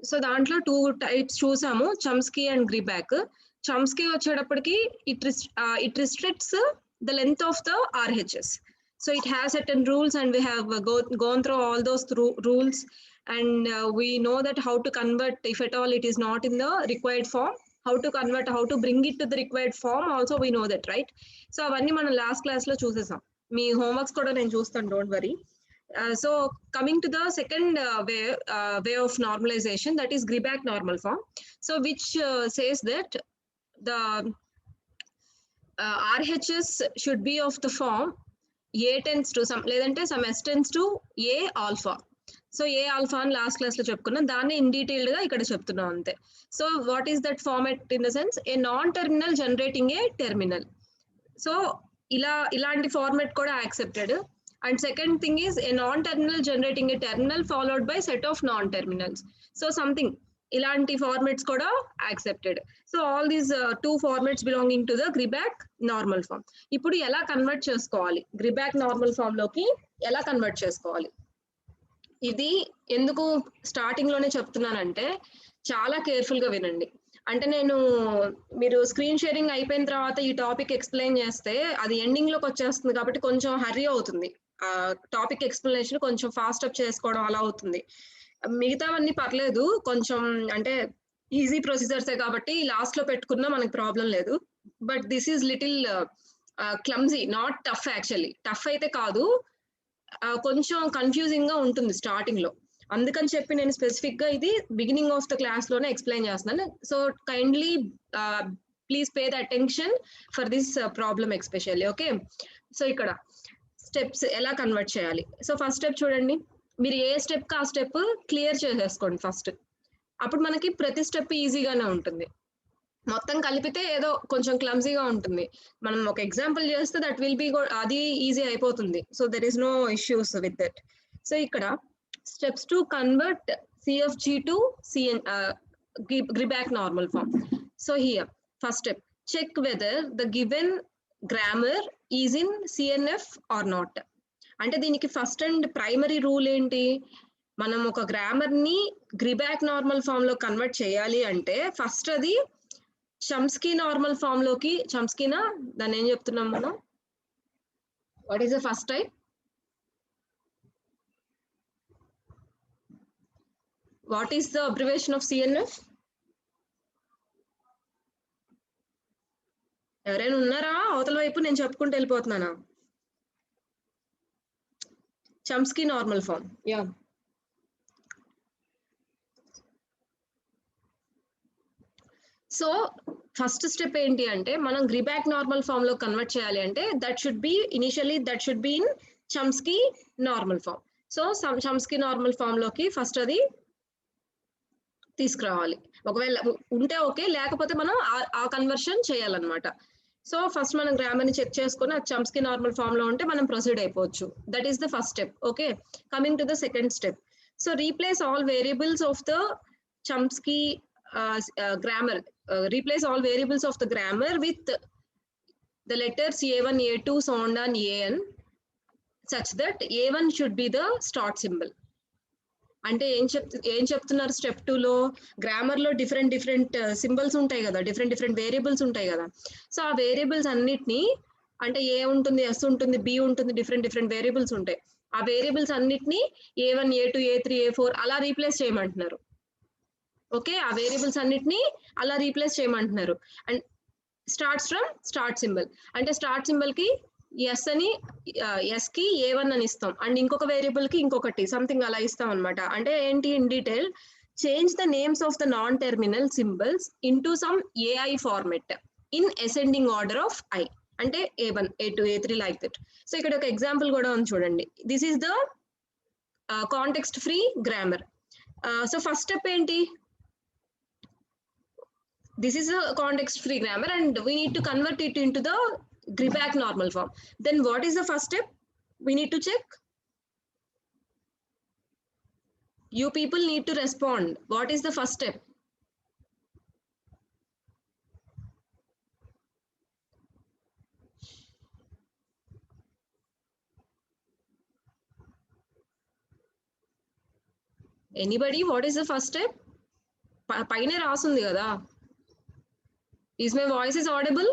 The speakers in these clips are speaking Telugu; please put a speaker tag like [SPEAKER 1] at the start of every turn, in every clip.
[SPEAKER 1] సో దాంట్లో 2 టైప్స్ చూసాము, చమ్స్కీ అండ్ గ్రీబ్యాక్. చమ్స్కీ వచ్చేటప్పటికి it restricts the length of the RHS. So it has certain rules and we have gone through all those rules, and we know that how to convert if at all it is not in the required form, how to convert, how to bring it to the required form also we know that, right? So avanni మనం లాస్ట్ క్లాస్ లో చూసేసాం. మీ హోంవర్క్స్ కూడా నేను చూస్తాను, don't worry. So coming to the second way of normalization, that is Greibach normal form. So which says that the RHS should be of the form A tends to some లేదంటే some S tends to A alpha. So A alpha అని లాస్ట్ క్లాస్ లో చెప్పుకున్నాం, దాన్ని ఇన్ డీటెయిల్డ్ గా ఇక్కడ చెప్తున్నాం అంతే. So what is that format in the sense a non terminal generating a terminal. So ఇలాంటి ఫార్మాట్ కూడా accepted. And second thing is a non terminal generating a terminal followed by set of non terminals. So something ఇలాంటి ఫార్మాట్స్ కూడా accepted. So all these 2 formats belonging to the Greibach normal form. ఇప్పుడు ఎలా కన్వర్ట్ చేసుకోవాలి, గ్రీబ్యాక్ నార్మల్ ఫామ్ లోకి ఎలా కన్వర్ట్ చేసుకోవాలి, ఇది ఎందుకు స్టార్టింగ్ లోనే చెప్తున్నానంటే చాలా కేర్ఫుల్ గా వినండి. అంటే నేను మీరు స్క్రీన్ షేరింగ్ అయిపోయిన తర్వాత ఈ టాపిక్ ఎక్స్ప్లెయిన్ చేస్తే అది ఎండింగ్ లోకి వచ్చేస్తుంది కాబట్టి కొంచెం హర్రీ అవుతుంది, టాపిక్ ఎక్స్ప్లెనేషన్ కొంచెం ఫాస్ట్ అప్ చేసుకోవడం అలా అవుతుంది. మిగతావన్నీ పర్లేదు, కొంచెం అంటే ఈజీ ప్రొసీజర్సే కాబట్టి లాస్ట్ లో పెట్టుకున్నా మనకి ప్రాబ్లం లేదు. But this is little clumsy, not tough. Actually tough అయితే కాదు, కొంచెం కన్ఫ్యూజింగ్ గా ఉంటుంది స్టార్టింగ్ లో. అందుకని చెప్పి నేను స్పెసిఫిక్ గా ఇది బిగినింగ్ ఆఫ్ ద క్లాస్ లోనే ఎక్స్ప్లెయిన్ చేస్తున్నాను. So kindly please pay the attention for this problem especially. Okay, so ఇక్కడ స్టెప్స్ ఎలా కన్వర్ట్ చేయాలి. సో ఫస్ట్ స్టెప్ చూడండి, మీరు ఏ స్టెప్ కి ఆ స్టెప్ క్లియర్ చేసేసుకోండి ఫస్ట్. అప్పుడు మనకి ప్రతి స్టెప్ ఈజీగానే ఉంటుంది. మొత్తం కలిపితే ఏదో కొంచెం క్లమ్జీగా ఉంటుంది. మనం ఒక ఎగ్జాంపుల్ చేస్తే దట్ విల్ బి అది ఈజీ అయిపోతుంది. So there is no issues with that. So ఇక్కడ steps to convert CFG to Greibach normal form. So here first step, check whether the given grammar is in CNF or not. అంటే దీనికి ఫస్ట్ అండ్ ప్రైమరీ రూల్ ఏంటి, మనం ఒక గ్రామర్ ని Greibach నార్మల్ ఫామ్ లో కన్వర్ట్ చేయాలి అంటే ఫస్ట్ అది చమ్స్కీ నార్మల్ ఫామ్ లోకి, చమ్స్కీనా దాన్ని ఏం చెప్తున్నాం మనం, what is the first type, what is the abbreviation of CNF? ఎవరైనా ఉన్నారా అవతల వైపు? నేను చెప్పుకుంటూ వెళ్ళిపోతున్నానా? Chomsky normal form. Yeah, so first step ఏంటి అంటే మనం Greibach నార్మల్ ఫామ్ లో కన్వర్ట్ చేయాలి అంటే that should be initially that should be in Chomsky normal form. So Chomsky normal form లోకి ఫస్ట్ అది తీసుకురావాలి. ఒకవేళ ఉంటే ఓకే, లేకపోతే మనం ఆ కన్వర్షన్ చేయాలన్నమాట. సో ఫస్ట్ మనం గ్రామర్ ని చెక్ చేసుకొని అది చమ్స్కీ నార్మల్ ఫామ్ లో ఉంటే మనం ప్రొసీడ్ అయిపోవచ్చు. That is the first step. Okay, coming to the second step. So replace all variables of the Chomsky grammar, replace all variables of the grammar with the letters A1, A2, so on and AN, such that A1 should be the start symbol. అంటే ఏం చెప్తున్నారు స్టెప్ 2 లో, గ్రామర్ లో డిఫరెంట్ సింబల్స్ ఉంటాయి కదా, డిఫరెంట్ వేరియబుల్స్ ఉంటాయి కదా. సో ఆ వేరియబుల్స్ అన్నిటినీ, అంటే ఏ ఉంటుంది, ఎస్ ఉంటుంది, బి ఉంటుంది, డిఫరెంట్ వేరియబుల్స్ ఉంటాయి. ఆ వేరియబుల్స్ అన్నిటినీ A1, A2, A3, A4 అలా రీప్లేస్ చేయమంటున్నారు. ఓకే, ఆ వేరియబుల్స్ అన్నిటినీ అలా రీప్లేస్ చేయమంటున్నారు. And starts from start symbol, అంటే స్టార్ట్ సింబల్ కి ఎస్ అని, ఎస్ కి A1 అని ఇస్తాం, అండ్ ఇంకొక వేరియబుల్ కి ఇంకొకటి సంథింగ్ అలా ఇస్తాం అనమాట. అంటే ఏంటి, in detail change the names of the non terminal symbols into some AI format in ascending order of I. అంటే A1, A2, A3 like that. So ఇక్కడ ఒక ఎగ్జాంపుల్ కూడా ఉంది చూడండి. This is the context free grammar. So first step ఏంటి, this is a context free grammar and we need to convert it into the Greibach normal form. Then what is the first step we need to check? You people need to respond. What is the first step? Anybody, what is the first step? పైన రాసుంది కదా. Is my voice is audible?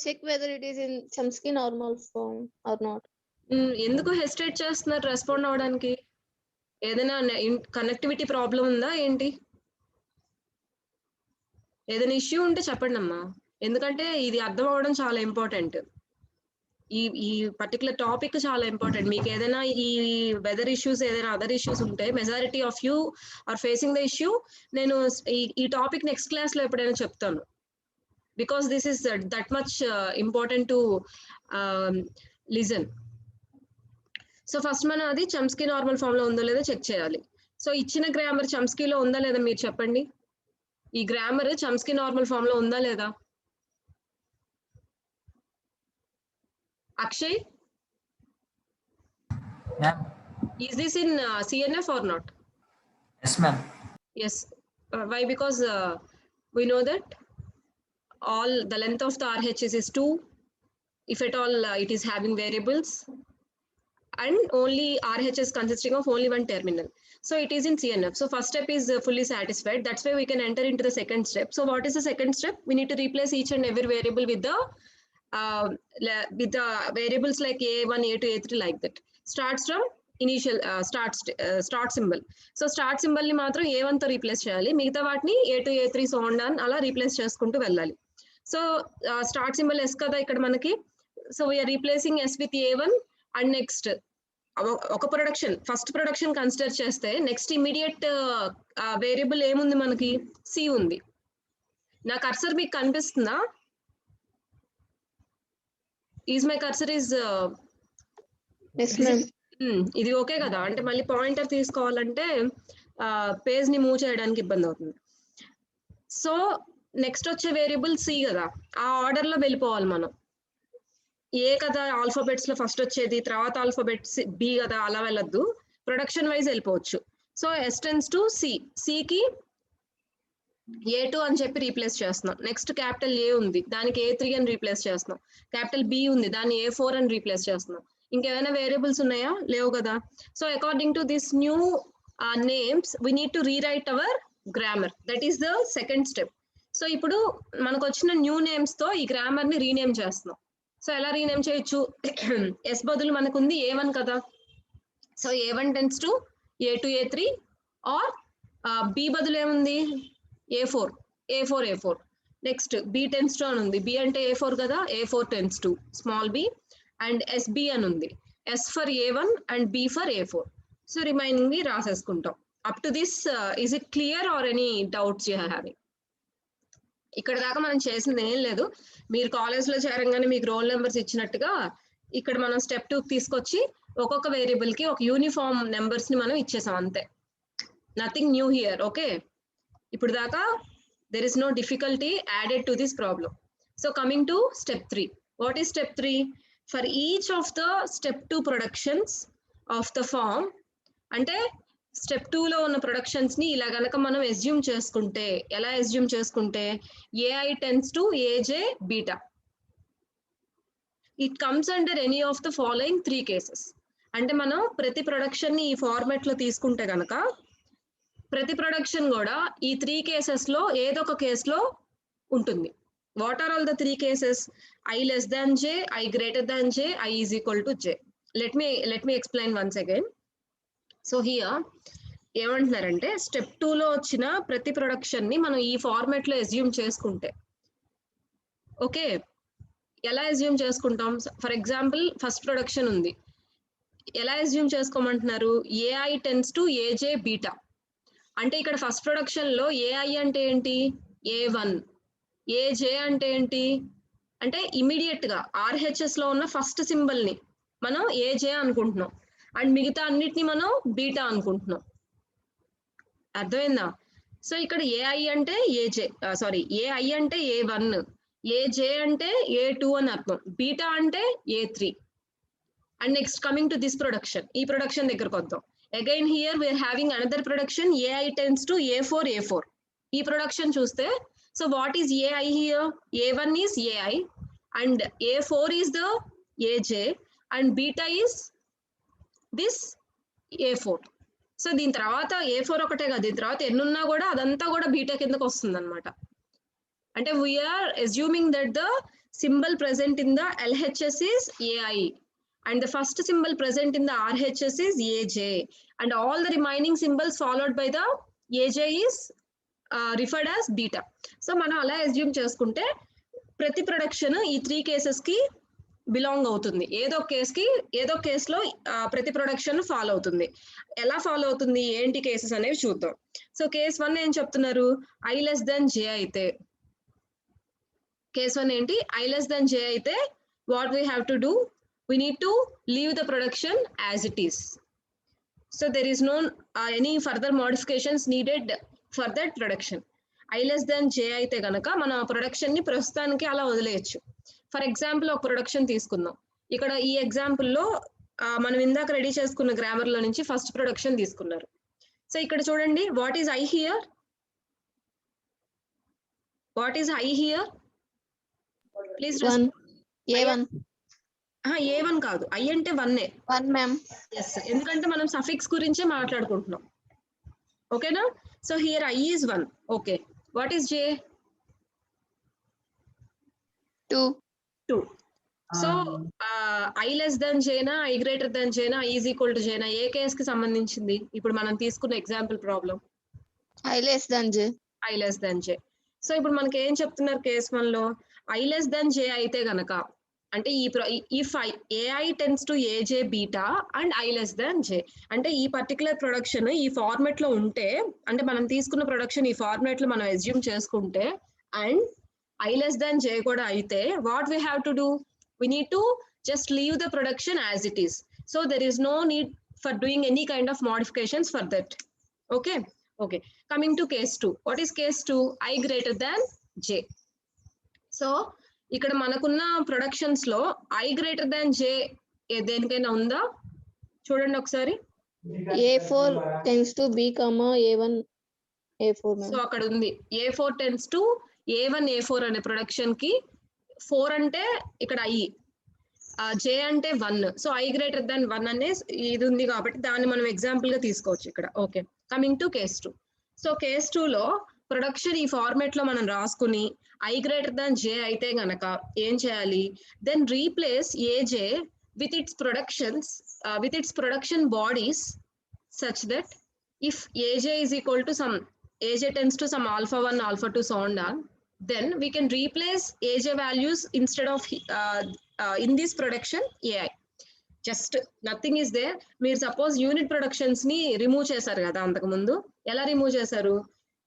[SPEAKER 2] Check whether it is in Chomsky normal form or not.
[SPEAKER 1] ఎందుకు హెసిటేట్ చేస్తున్నారు రెస్పాండ్ అవ్వడానికి? ఏదైనా కనెక్టివిటీ ప్రాబ్లం ఉందా ఏంటి? ఏదైనా ఇష్యూ ఉంటే చెప్పండి అమ్మా, ఎందుకంటే ఇది అర్థం అవ్వడం చాలా ఇంపార్టెంట్. ఈ పర్టికులర్ టాపిక్ చాలా ఇంపార్టెంట్. మీకు ఏదైనా ఈ వెదర్ ఇష్యూస్, ఏదైనా అదర్ ఇష్యూస్ ఉంటే, majority of you are facing the issue. నేను ఈ టాపిక్ నెక్స్ట్ క్లాస్ లో ఎప్పుడైనా చెప్తాను, because this is that much important to listen. So first మనం అది చమ్స్కీ నార్మల్ ఫామ్ లో ఉందో లేదో చెక్ చేయాలి. సో ఇచ్చిన గ్రామర్ చమ్స్కీలో ఉందా లేదా మీరు చెప్పండి. ఈ గ్రామర్ చమ్స్కీ నార్మల్ ఫామ్ లో ఉందా లేదా? Akshay,
[SPEAKER 3] ma'am,
[SPEAKER 1] is this in CNF or not?
[SPEAKER 3] yes ma'am.
[SPEAKER 1] Yes. Why? Because we know that all the length of the RHS is 2, if at all it is having variables, and only RHS consisting of only one terminal. So it is in CNF. So first step is fully satisfied. That's why we can enter into the second step. So what is the second step? We need to replace each and every variable with the variables like A1, A2, A3 like that. Starts from initial start symbol. So start symbol ni matram A1 తో రీప్లేస్ చేయాలి, మిగతా వాటిని A2, A3 so on and అలా రీప్లేస్ చేసుకుంటూ వెళ్ళాలి. సో స్టార్ట్ సింబల్ S కదా ఇక్కడ మనకి. So we're replacing S with A1 and next ఒక ప్రొడక్షన్, ఫస్ట్ ప్రొడక్షన్ కన్సిడర్ చేస్తే నెక్స్ట్ ఇమీడియట్ వేరియబుల్ ఏముంది మనకి? C ఉంది. నా కర్సర్ మీకు కనిపిస్తుందా? ఈజ్ మై కర్సర్ ఈజ్ ఇది ఓకే కదా? అంటే మళ్ళీ పాయింటర్ తీసుకోవాలంటే పేజ్ ని మూవ్ చేయడానికి ఇబ్బంది అవుతుంది. సో నెక్స్ట్ వచ్చే వేరియబుల్ C కదా, ఆ ఆర్డర్ లో వెళ్ళిపోవాలి మనం. ఏ కదా ఆల్ఫాబెట్స్ లో ఫస్ట్ వచ్చేది, తర్వాత ఆల్ఫాబెట్స్ B కదా, అలా వెళ్ళొద్దు, ప్రొడక్షన్ వైజ్ వెళ్ళిపోవచ్చు. So S tends to C, C కి A2 అని చెప్పి రీప్లేస్ చేస్తున్నాం. నెక్స్ట్ క్యాపిటల్ A ఉంది, దానికి A3 అని రీప్లేస్ చేస్తున్నాం. క్యాపిటల్ B ఉంది, దాన్ని A4 అని రీప్లేస్ చేస్తున్నాం. ఇంకేమైనా వేరియబుల్స్ ఉన్నాయా? లేవు కదా. So according to this new names we need to rewrite our grammar. That is the second step. సో ఇప్పుడు మనకు వచ్చిన న్యూ నేమ్స్ తో ఈ గ్రామర్ ని రీనేమ్ చేస్తున్నాం. సో ఎలా రీనేమ్ చేయొచ్చు? S బదులు మనకు ఉంది A1 కదా. So A1 tends to A2, A3 or B బదులు ఏముంది? A4, A4, A4. Next B tends to అని ఉంది, B అంటే A4 కదా, A4 tends to small b and SB అని ఉంది, S for A1 and B for A4. So remaining ని రాసేసుకుంటాం. Up to this is it clear or any doubts you having? ఇక్కడ దాకా మనం చేసింది ఏం లేదు. మీరు కాలేజ్ లో చేరంగానే మీకు రోల్ నెంబర్స్ ఇచ్చినట్టుగా ఇక్కడ మనం స్టెప్ 2 తీసుకొచ్చి ఒక్కొక్క వేరియబుల్ కి ఒక యూనిఫామ్ నెంబర్స్ ని మనం ఇచ్చేసాం అంతే. Nothing new here. ఓకే, ఇప్పుడు దాకా there is no difficulty added to this problem. So coming to step 3. What is step 3? For each of the step 2 productions of the form, అంటే స్టెప్ 2 లో ఉన్న ప్రొడక్షన్స్ ని ఇలా గనక మనం అస్యూమ్ చేసుకుంటే, ఎలా అస్యూమ్ చేసుకుంటే, AI tends to AJ beta. It comes under any of the following 3 cases. అంటే మనం ప్రతి ప్రొడక్షన్ ని ఈ ఫార్మాట్ లో తీసుకుంటే గనక ప్రతి ప్రొడక్షన్ కూడా ఈ 3 కేసెస్ లో ఏదో ఒక కేసులో ఉంటుంది. What are all the 3 cases? I less than J, I greater than J, I is equal to J. Let me explain once again. So here ఏమంటున్నారంటే స్టెప్ 2 లో వచ్చిన ప్రతి ప్రొడక్షన్ ని మనం ఈ ఫార్మాట్ లో అస్యూమ్ చేసుకుంటే, ఓకే, ఎలా అస్యూమ్ చేసుకుంటాం? ఫర్ ఎగ్జాంపుల్ ఫస్ట్ ప్రొడక్షన్ ఉంది, ఎలా assume చేసుకోమంటున్నారు? AI tends to AJ beta. అంటే ఇక్కడ ఫస్ట్ ప్రొడక్షన్ లో AI అంటే ఏంటి? A1. AJ అంటే ఏంటి? అంటే ఇమీడియట్ గా RHS లో ఉన్న ఫస్ట్ సింబల్ ని మనం AJ అనుకుంటున్నాం అండ్ మిగతా అన్నిటిని మనం బీటా అనుకుంటున్నాం. అర్థమైందా? సో ఇక్కడ AI అంటే AJ, సారీ, AI అంటే A1, AJ అంటే A2 అని అర్థం, బీటా అంటే A3. And next coming to this production, ఈ ప్రొడక్షన్ దగ్గరకు వద్దాం. Again here we are having another production, AI tends to A4, A4. ఈ ప్రొడక్షన్ చూస్తే, so what is AI here? A1 is AI and A4 is the AJ and beta is this A4. So దీని తర్వాత A4 ఒకటే కాదు, దీని తర్వాత ఎన్నున్నా కూడా అదంతా కూడా బీటా కిందకు వస్తుంది అనమాట. అంటే we're assuming that the symbol present in the LHS is AI and the first symbol present in the RHS is AJ and all the remaining symbols followed by the AJ is referred as beta. So మనం అలా అస్యూమ్ చేసుకుంటే ప్రతి ప్రొడక్షన్ ఈ 3 కేసెస్ కి బిలాంగ్ అవుతుంది. ఏదో కేసులో ప్రతి ప్రొడక్షన్ ఫాలో అవుతుంది. ఎలా ఫాలో అవుతుంది, ఏంటి కేసెస్ అనేవి చూద్దాం. సో కేస్ 1 ఏం చెప్తున్నారు, I less than J అయితే, కేస్ 1 ఏంటి, I less than J అయితే what we have to do, we need to leave the production as it is. So there is no any further modifications needed for that production. I less than J అయితే గనక మన ప్రొడక్షన్ ని ప్రస్తుతానికి అలా వదిలేయచ్చు. ఫర్ ఎగ్జాంపుల్ ఒక ప్రొడక్షన్ తీసుకుందాం. ఇక్కడ ఈ ఎగ్జాంపుల్ లో మనం ఇందాక రెడీ చేసుకున్న గ్రామర్ లో నుంచి ఫస్ట్ ప్రొడక్షన్ తీసుకున్నారు. సో ఇక్కడ చూడండి, what is I here, what is I here, please A1 కాదు, I అంటే 1
[SPEAKER 2] మ్యామ్.
[SPEAKER 1] ఎస్, ఎందుకంటే మనం సఫిక్స్ గురించే మాట్లాడుకుంటున్నాం. ఓకేనా? So here I is 1. Okay, what is J? 2. So I less than J నా, I greater than J నా, I is equal to J నా, ఏ కేస్ కి సంబంధించింది ఇప్పుడు మనం తీసుకున్న example problem?
[SPEAKER 2] I less than J.
[SPEAKER 1] I less than J. So ఇప్పుడు మనకి ఏం చెప్తున్నారు కేస్ 1 లో, I less than J అయితే గనక అంటే if AI tends to AJ beta and I less than J అంటే ఈ పర్టికులర్ ప్రొడక్షన్ ఈ ఫార్మాట్ లో ఉంటే, అంటే మనం తీసుకున్న ప్రొడక్షన్ ఈ ఫార్మాట్ లో మనం అస్యూమ్ చేసుకుంటే and I less than J కూడా అయితే what we have to do, we need to just leave the production as it is. So there is no need for doing any kind of modifications for that. Okay. Coming to case 2. What is case 2? I greater than J. So ఇక్కడ మనకున్న ప్రొడక్షన్స్ లో I greater than J దేనికైనా ఉందా చూడండి ఒకసారి.
[SPEAKER 2] A4 tends to B, A1 A4.
[SPEAKER 1] So అక్కడ ఉంది A4 tends to A1 A4 అనే ప్రొడక్షన్ కి 4 అంటే ఇక్కడ I, J అంటే 1. సో I greater than 1 అనే ఇది ఉంది కాబట్టి దాన్ని మనం ఎగ్జాంపుల్ గా తీసుకోవచ్చు ఇక్కడ. Okay, coming to case 2. So case 2 లో ప్రొడక్షన్ ఈ ఫార్మాట్ లో మనం రాసుకుని I greater than J అయితే గనక ఏం చేయాలి, then replace AJ with its productions with its production bodies such that if AJ is equal to some AJ tends to some alpha 1 alpha 2 so on, then we can replace AJ values instead of in this production AI. Just nothing is there. మీరు సపోజ్ యూనిట్ ప్రొడక్షన్స్ ని రిమూవ్ చేశారు కదా అంతకు ముందు, ఎలా రిమూవ్ చేశారు,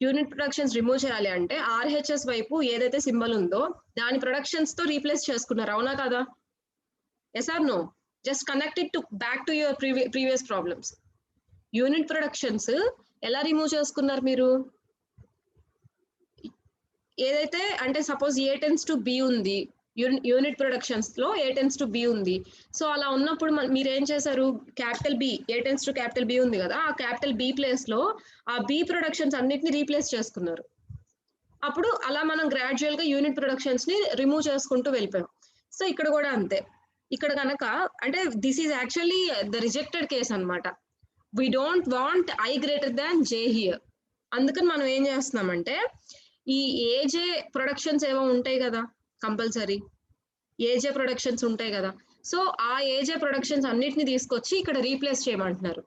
[SPEAKER 1] యూనిట్ ప్రొడక్షన్స్ రిమూవ్ చేయాలి అంటే RHS వైపు ఏదైతే సింబల్ ఉందో దాని ప్రొడక్షన్స్ తో రీప్లేస్ చేసుకున్నారు, అవునా కదా? Yes or no? Just connect it to back to your previous problems. Unit productions ఎలా రిమూవ్ చేసుకున్నారు మీరు, ఏదైతే అంటే suppose A tends to B ఉంది, యూనిట్ ప్రొడక్షన్స్ లో A tends to B ఉంది. సో అలా ఉన్నప్పుడు మీరు ఏం చేశారు, capital B, A tends to capital B ఉంది కదా, ఆ క్యాపిటల్ B ప్లేస్ లో ఆ B ప్రొడక్షన్స్ అన్నిటిని రీప్లేస్ చేసుకున్నారు. అప్పుడు అలా మనం గ్రాడ్యువల్ గా యూనిట్ ప్రొడక్షన్స్ ని రిమూవ్ చేసుకుంటూ వెళ్ళిపోయాం. సో ఇక్కడ కూడా అంతే. ఇక్కడ కనుక అంటే this is actually the rejected case అన్నమాట. we don't want I greater than J here. అందుకని మనం ఏం చేస్తున్నామంటే ఈ AJ ప్రొడక్షన్స్ ఏవో ఉంటాయి కదా, కంపల్సరీ AJ ప్రొడక్షన్స్ ఉంటాయి కదా, సో ఆ AJ ప్రొడక్షన్స్ అన్నిటిని తీసుకొచ్చి ఇక్కడ రీప్లేస్ చేయమంటున్నారు.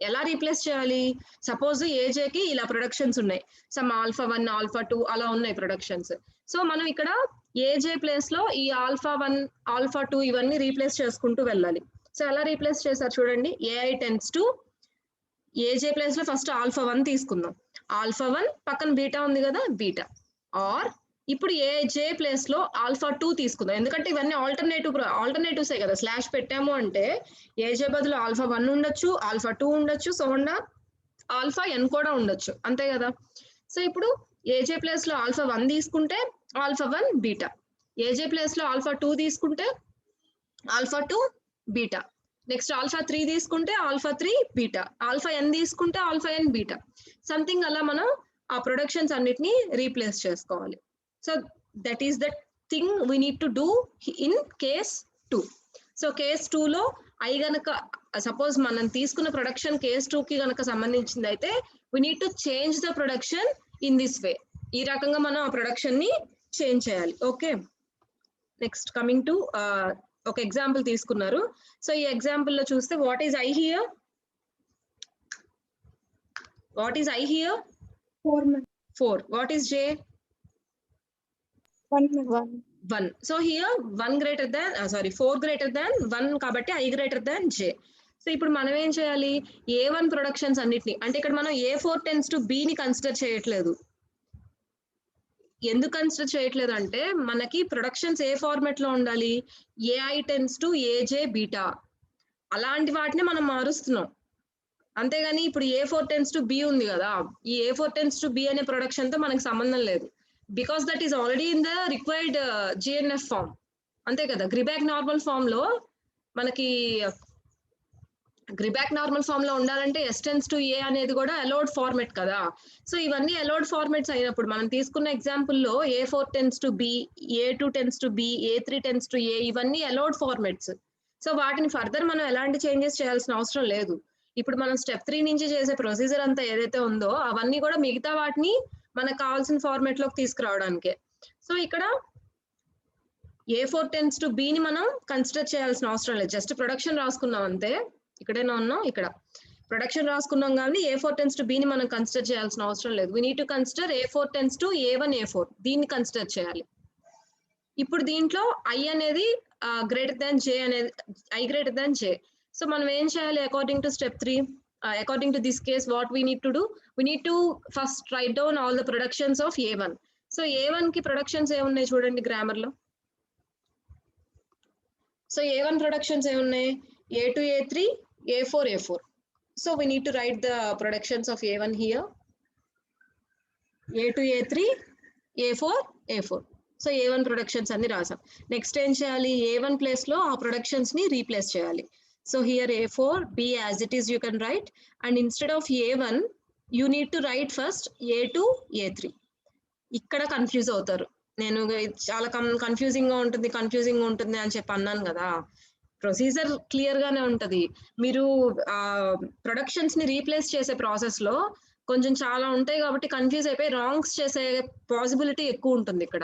[SPEAKER 1] ఎలా రీప్లేస్ చేయాలి, సపోజ్ AJ కి ఇలా ప్రొడక్షన్స్ ఉన్నాయి, సమ్ ఆల్ఫా 1 ఆల్ఫా 2 అలా ఉన్నాయి ప్రొడక్షన్స్. సో మనం ఇక్కడ AJ ప్లేస్ లో ఈ ఆల్ఫా 1 ఆల్ఫా 2 ఇవన్నీ రీప్లేస్ చేసుకుంటూ వెళ్ళాలి. సో ఎలా రీప్లేస్ చేశారు చూడండి, AI tends to AJ place లో ఫస్ట్ ఆల్ఫా 1 తీసుకుందాం, ఆల్ఫా 1 పక్కన బీటా ఉంది కదా బీటా, ఆర్ ఇప్పుడు AJ ప్లేస్ లో ఆల్ఫా 2 తీసుకుందాం, ఎందుకంటే ఇవన్నీ ఆల్టర్నేటివ్సే కదా, స్లాష్ పెట్టాము అంటే AJ బదులు ఆల్ఫా 1 ఉండొచ్చు, ఆల్ఫా 2 ఉండొచ్చు, సో ఆల్ఫా n కూడా ఉండొచ్చు, అంతే కదా. సో ఇప్పుడు AJ ప్లేస్ లో ఆల్ఫా 1 తీసుకుంటే ఆల్ఫా 1 బీటా, AJ ప్లేస్ లో ఆల్ఫా 2 తీసుకుంటే ఆల్ఫా 2 బీటా, నెక్స్ట్ ఆల్ఫా 3 తీసుకుంటే ఆల్ఫా 3 బీటా, ఆల్ఫా n తీసుకుంటే ఆల్ఫా n బీటా, సంథింగ్ అలా మనం ఆ ప్రొడక్షన్స్ అన్నిటిని రీప్లేస్ చేసుకోవాలి. So that is the thing we need to do in case 2. So case 2 లో ఐ గనక సపోజ్ మనం తీసుకున్న ప్రొడక్షన్ కేస్ 2 కి గనక సంబంధించింది అయితే we need to change the production in this way. ఈ రకంగా మనం ఆ ప్రొడక్షన్ ని చేంజ్ చేయాలి. ఓకే, నెక్స్ట్ కమింగ్ టు ఒక ఎగ్జాంపుల్ తీసుకున్నారు. సో ఈ ఎగ్జాంపుల్ లో చూస్తే what is I here? What is I here? 4. What is j? 1. So here 1 greater than 4 greater than 1 కాబట్టి I greater than j. So ఇప్పుడు మనం ఏం చేయాలి? A1 ప్రొడక్షన్స్ అన్నిటిని, అంటే ఇక్కడ మనం A4 tends to B ని కన్సిడర్ చేయట్లేదు. ఎందుకు కన్సిడర్ చేయట్లేదు అంటే మనకి ప్రొడక్షన్స్ ఏ ఫార్మాట్ లో ఉండాలి? AI tends to AJ beta అలాంటి వాటిని మనం మారుస్తున్నాం. అంతేగాని ఇప్పుడు A4 tends to B ఉంది కదా, ఈ A4 tends to B అనే ప్రొడక్షన్ తో మనకి సంబంధం లేదు. Because that is already in the required GNF form. అంతే కదా, గ్రిబాక్ నార్మల్ ఫామ్ లో మనకి గ్రిబాక్ నార్మల్ ఫామ్ లో ఉండాలంటే S tends to A అనేది కూడా అలౌడ్ ఫార్మాట్ కదా. సో ఇవన్నీ అలౌడ్ ఫార్మాట్స్ అయినప్పుడు మనం తీసుకున్న ఎగ్జాంపుల్ లో A4 tends to B, A2 tends to B, A3 tends to A, ఇవన్నీ అలౌడ్ ఫార్మాట్స్. సో వాటిని ఫర్దర్ మనం ఎలాంటి చేంజెస్ చేయాల్సిన అవసరం లేదు. ఇప్పుడు మనం స్టెప్ 3 నుంచి చేసే ప్రొసీజర్ అంతా ఏదైతే ఉందో అవన్నీ కూడా మిగతా వాటిని మనకు కావాల్సిన ఫార్మాట్ లోకి తీసుకురావడానికే. సో ఇక్కడ A4 tends to B ని మనం కన్సిడర్ చేయాల్సిన అవసరం లేదు, జస్ట్ ప్రొడక్షన్ రాసుకున్నాం అంతే. ఇక్కడేనా ఉన్నాం, ఇక్కడ ప్రొడక్షన్ రాసుకున్నాం కానీ A4 tends to B ని మనం కన్సిడర్ చేయాల్సిన అవసరం లేదు. We need to consider A4 tends to A1 A4, దీన్ని కన్సిడర్ చేయాలి. ఇప్పుడు దీంట్లో I అనేది గ్రేటర్ దాన్ J అనేది I greater than J. So మనం ఏం చేయాలి? According to step 3, according to this case what we need to do, we need to first right down all the productions of A1. So A1 కి ప్రొడక్షన్స్ ఏమున్నాయి చూడండి గ్రామర్ లో. సో A1 ప్రొడక్షన్స్ ఏమున్నాయి? A2 A3 A4 A4. So we need to right the productions of A1 here. A2 A3 A4 A4. So A1 productions అన్ని రాసాం. నెక్స్ట్ ఏం చేయాలి? A1 ప్లేస్ లో ఆ ప్రొడక్షన్స్ ని రీప్లేస్ చేయాలి. So here A4 B as it is you can write, and instead of A1 you need to write first A2 A3. ఇక్కడ కన్ఫ్యూజ్ అవుతారు. నేను చాలా కన్ఫ్యూజింగ్ గా ఉంటుంది అని చెప్పి అన్నాను కదా. ప్రొసీజర్ క్లియర్ గానే ఉంటది. మీరు ప్రొడక్షన్స్ ని రీప్లేస్ చేసే ప్రాసెస్ లో కొంచెం చాలా ఉంటాయి కాబట్టి కన్ఫ్యూజ్ అయిపోయి రాంగ్స్ చేసే పాసిబిలిటీ ఎక్కువ ఉంటుంది. ఇక్కడ